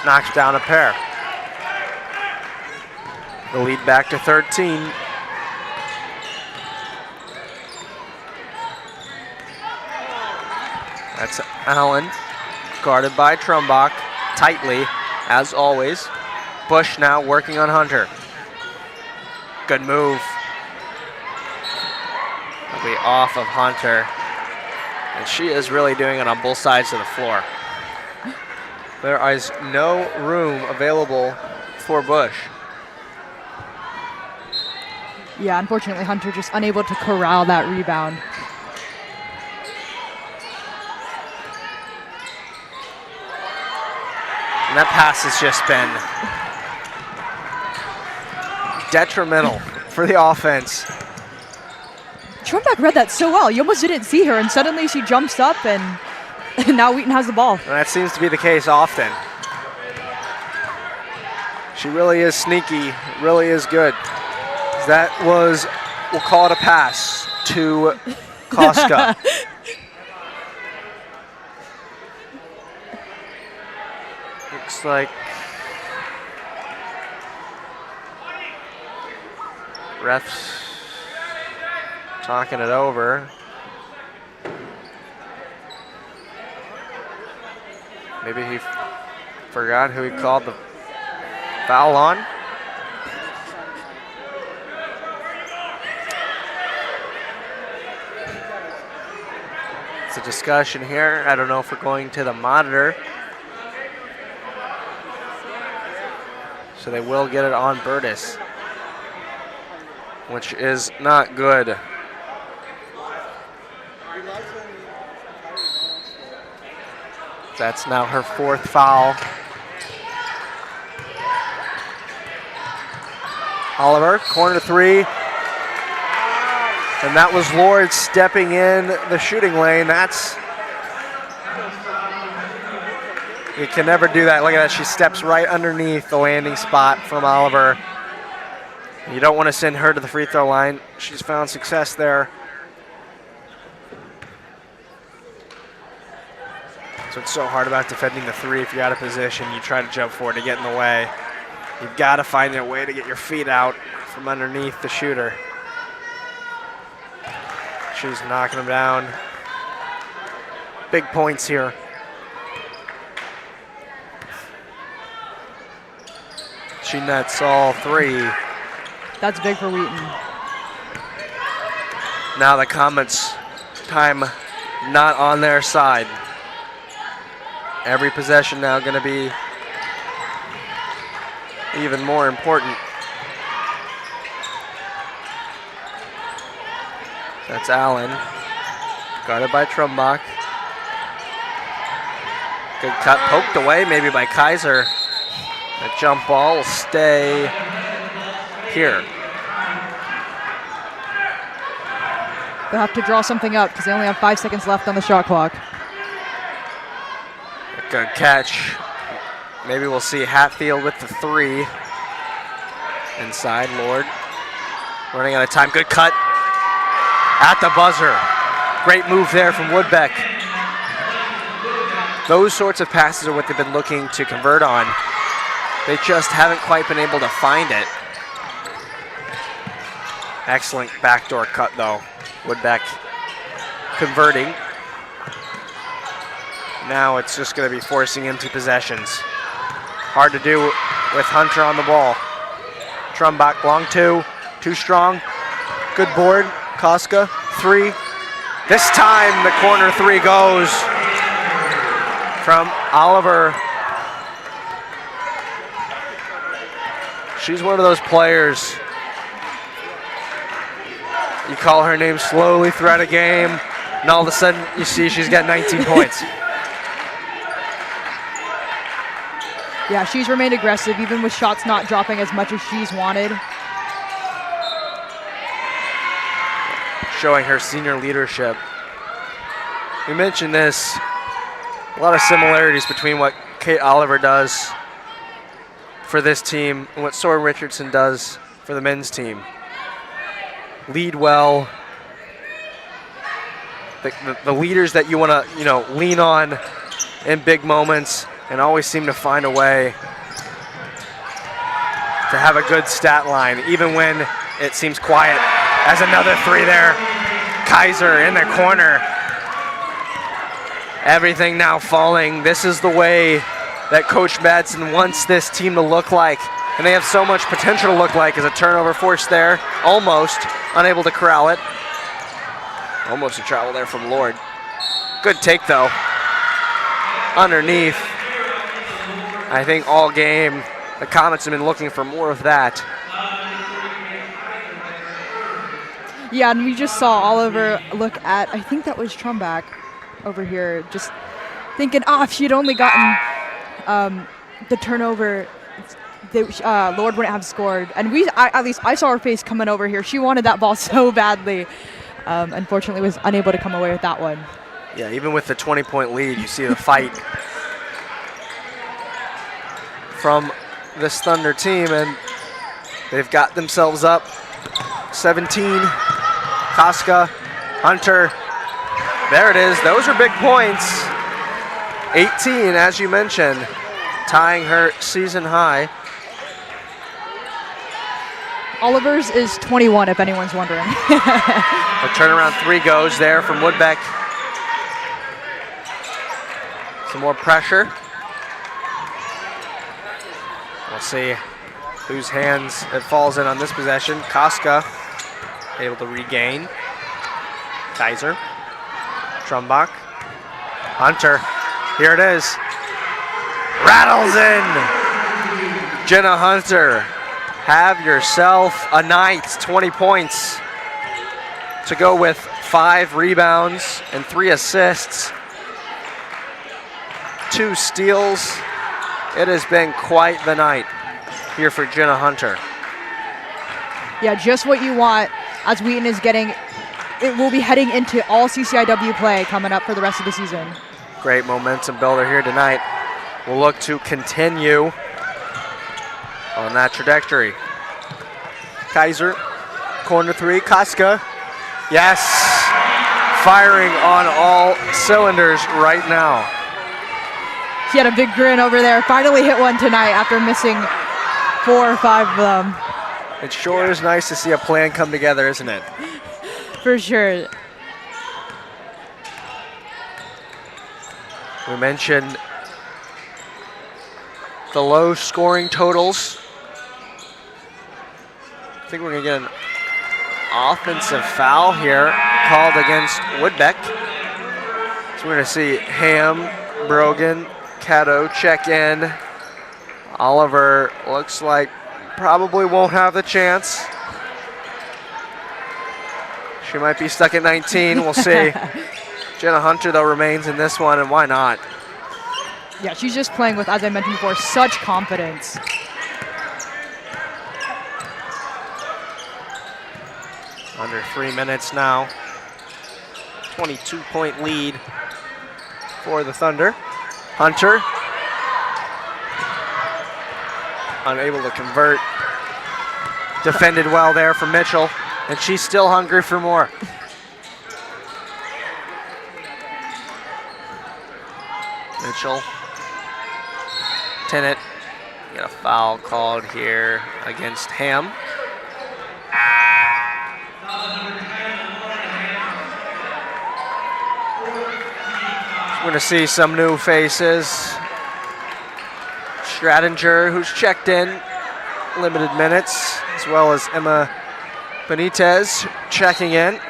Knocks down a pair. The lead back to 13. That's Allen, guarded by Trumbach, tightly, as always. Bush now working on Hunter. Good move. It'll be off of Hunter. And she is really doing it on both sides of the floor. There is no room available for Bush. Yeah, unfortunately, Hunter just unable to corral that rebound. And that pass has just been detrimental for the offense. Trumbach read that so well. You almost didn't see her, and suddenly she jumps up, and now Wheaton has the ball. And that seems to be the case often. She really is sneaky, really is good. That was, we'll call it a pass to Koska. Looks like refs talking it over. Maybe he forgot who he called the foul on. It's a discussion here. I don't know if we're going to the monitor. So they will get it on Burtis, which is not good. That's now her 4th foul. Oliver, corner 3. And that was Lord stepping in the shooting lane. You can never do that. Look at that, she steps right underneath the landing spot from Oliver. You don't want to send her to the free throw line. She's found success there. So it's so hard about defending the 3. If you're out of position, you try to jump for it to get in the way. You've got to find a way to get your feet out from underneath the shooter. She's knocking them down. Big points here. She nets all 3. That's big for Wheaton. Now the comments time not on their side. Every possession now going to be even more important. That's Allen, guarded by Trumbach. Good cut, poked away maybe by Kaiser. The jump ball will stay here. They'll have to draw something up because they only have 5 seconds left on the shot clock. Good catch. Maybe we'll see Hatfield with the 3. Inside, Lord. Running out of time. Good cut at the buzzer. Great move there from Woodbeck. Those sorts of passes are what they've been looking to convert on. They just haven't quite been able to find it. Excellent backdoor cut, though. Woodbeck converting. Now it's just going to be forcing empty possessions. Hard to do with Hunter on the ball. Trumbach, long 2, too strong. Good board, Koska, 3. This time the corner 3 goes from Oliver. She's one of those players, you call her name slowly throughout a game, and all of a sudden you see she's got 19 points. Yeah, she's remained aggressive, even with shots not dropping as much as she's wanted. Showing her senior leadership. We mentioned this, a lot of similarities between what Kate Oliver does for this team and what Soren Richardson does for the men's team. Lead well. The leaders that you want to, lean on in big moments and always seem to find a way to have a good stat line, even when it seems quiet. As another three there, Kaiser in the corner. Everything now falling. This is the way that Coach Madsen wants this team to look like, and they have so much potential to look like. As a turnover forced there, almost unable to corral it. Almost a travel there from Lord. Good take though. Underneath. I think all game the Comets have been looking for more of that. Yeah, and we just saw Oliver look at, I think that was Trumbach over here, just thinking, if she'd only gotten the turnover, Lord wouldn't have scored. And at least I saw her face coming over here. She wanted that ball so badly. Unfortunately, was unable to come away with that one. Yeah, even with the 20-point lead, you see the fight from this Thunder team, and they've got themselves up 17. Koska, Hunter, there it is. Those are big points. 18, as you mentioned, tying her season high. Oliver's is 21, if anyone's wondering. A turnaround three goes there from Woodbeck. Some more pressure. We'll see whose hands it falls in on this possession. Koska able to regain. Kaiser. Trumbach. Hunter. Here it is. Rattles in. Jenna Hunter. Have yourself a night. 20 points to go with 5 rebounds and 3 assists. 2 steals. It has been quite the night here for Jenna Hunter. Yeah, just what you want as Wheaton is getting, it will be heading into all CCIW play coming up for the rest of the season. Great momentum builder here tonight. We'll look to continue on that trajectory. Kaiser, corner three, Koska. Yes, firing on all cylinders right now. She had a big grin over there. Finally hit one tonight after missing 4 or 5 of them. It sure is nice to see a plan come together, isn't it? For sure. We mentioned the low scoring totals. I think we're going to get an offensive foul here called against Woodbeck. So we're going to see Ham, Brogan, Caddo check in. Oliver looks like probably won't have the chance. She might be stuck at 19. We'll see. Jenna Hunter, though, remains in this one, and why not? Yeah, she's just playing with, as I mentioned before, such confidence. Under 3 minutes now. 22-point lead for the Thunder. Hunter. Unable to convert. Defended well there from Mitchell, and she's still hungry for more. Mitchell. Tennant. Get a foul called here against Ham. We're going to see some new faces. Stradinger, who's checked in, limited minutes, as well as Emma Benitez checking in.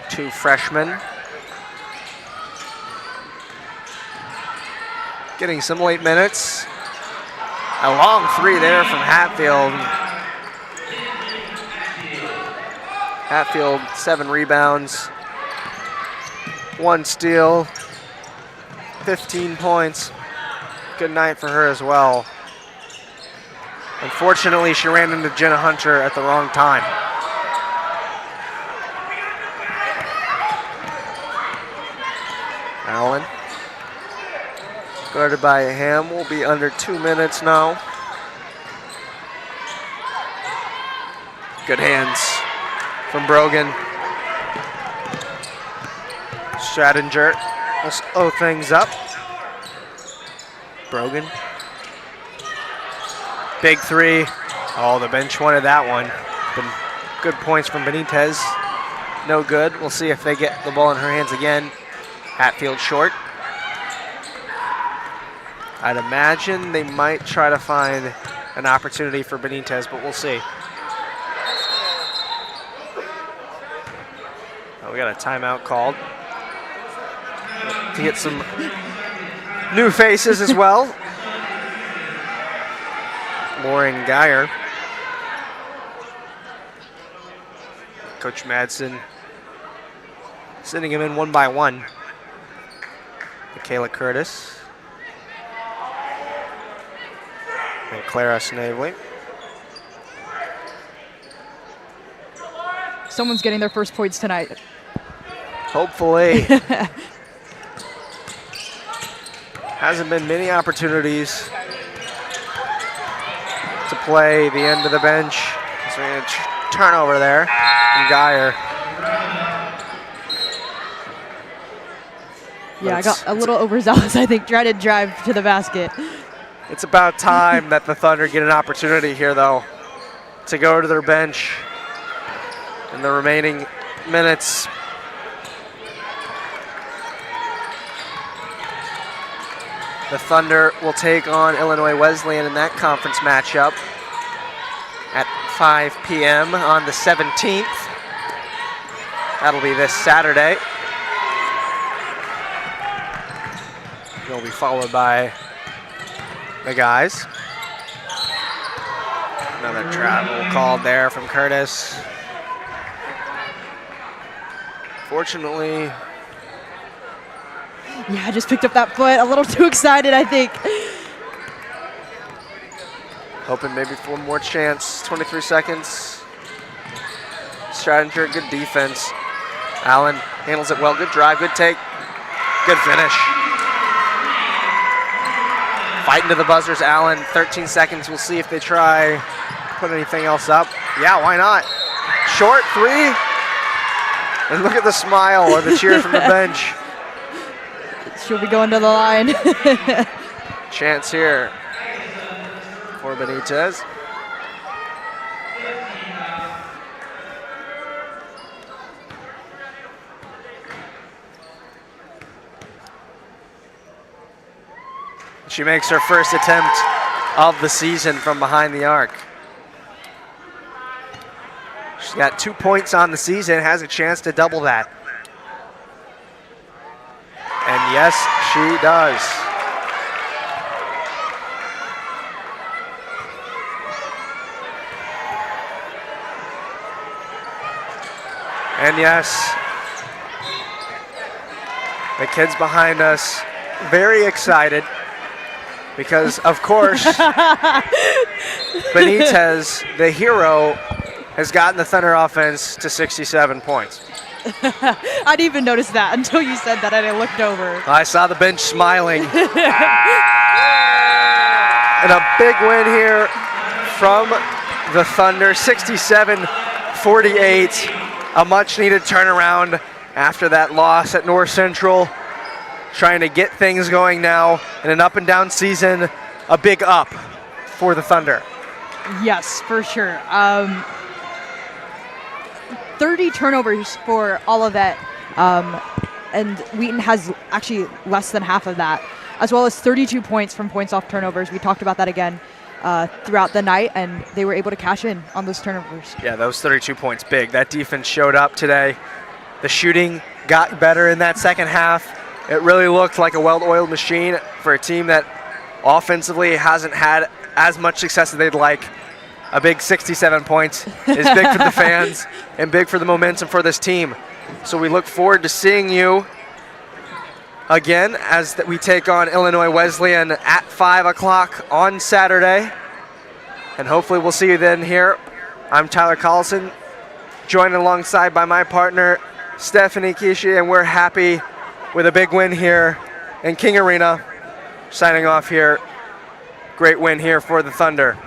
2 freshmen. Getting some late minutes. A long 3 there from Hatfield. Hatfield, 7 rebounds, 1 steal, 15 points. good night for her as well. Unfortunately, she ran into Jenna Hunter at the wrong time. Allen, guarded by Ham, will be under 2 minutes now. Good hands from Brogan. Stradinger will slow things up. Brogan. Big three. Oh, the bench wanted that one. Been good points from Benitez. No good. We'll see if they get the ball in her hands again. Hatfield short. I'd imagine they might try to find an opportunity for Benitez, but we'll see. Oh, we got a timeout called to get some new faces as well. Lauren Geyer. Coach Madsen sending him in one by one. Michaela Curtis. And Clara Snavely. Someone's getting their first points tonight. Hopefully. Hasn't been many opportunities to play the end of the bench. So we had a turnover there from Geyer. Yeah, I got a little overzealous, I think, trying to drive to the basket. It's about time that the Thunder get an opportunity here, though, to go to their bench in the remaining minutes. The Thunder will take on Illinois Wesleyan in that conference matchup at 5 p.m. on the 17th. That'll be this Saturday. It'll be followed by the guys. Another travel called there from Curtis. Fortunately, yeah, I just picked up that foot. A little too excited, I think. hoping maybe for one more chance. 23 seconds. Stradinger, good defense. Allen handles it well. Good drive, good take, good finish. Fighting to the buzzers, Allen. 13 seconds. We'll see if they try put anything else up. Yeah, why not? Short three. And look at the smile or the cheer from the bench. She'll be going to the line. Chance here for Benitez. She makes her first attempt of the season from behind the arc. She's got 2 points on the season, has a chance to double that. And yes, she does. And yes, the kids behind us very excited because, of course, Benitez, the hero, has gotten the Thunder offense to 67 points. I didn't even notice that until you said that and I looked over. I saw the bench smiling. And a big win here from the Thunder, 67-48. A much needed turnaround after that loss at North Central. Trying to get things going now in an up and down season. A big up for the Thunder. Yes, for sure. 30 turnovers for Olivet, and Wheaton has actually less than half of that, as well as 32 points from points off turnovers. We talked about that again throughout the night, and they were able to cash in on those turnovers. Yeah, those 32 points big. That defense showed up today. The shooting got better in that second half. It really looked like a well-oiled machine for a team that offensively hasn't had as much success as they'd like. A big 67 points is big for the fans and big for the momentum for this team. So we look forward to seeing you again as we take on Illinois Wesleyan at 5 o'clock on Saturday. And hopefully we'll see you then here. I'm Tyler Collison, joined alongside by my partner, Stephanie Kishi, and we're happy with a big win here in King Arena. Signing off here. Great win here for the Thunder.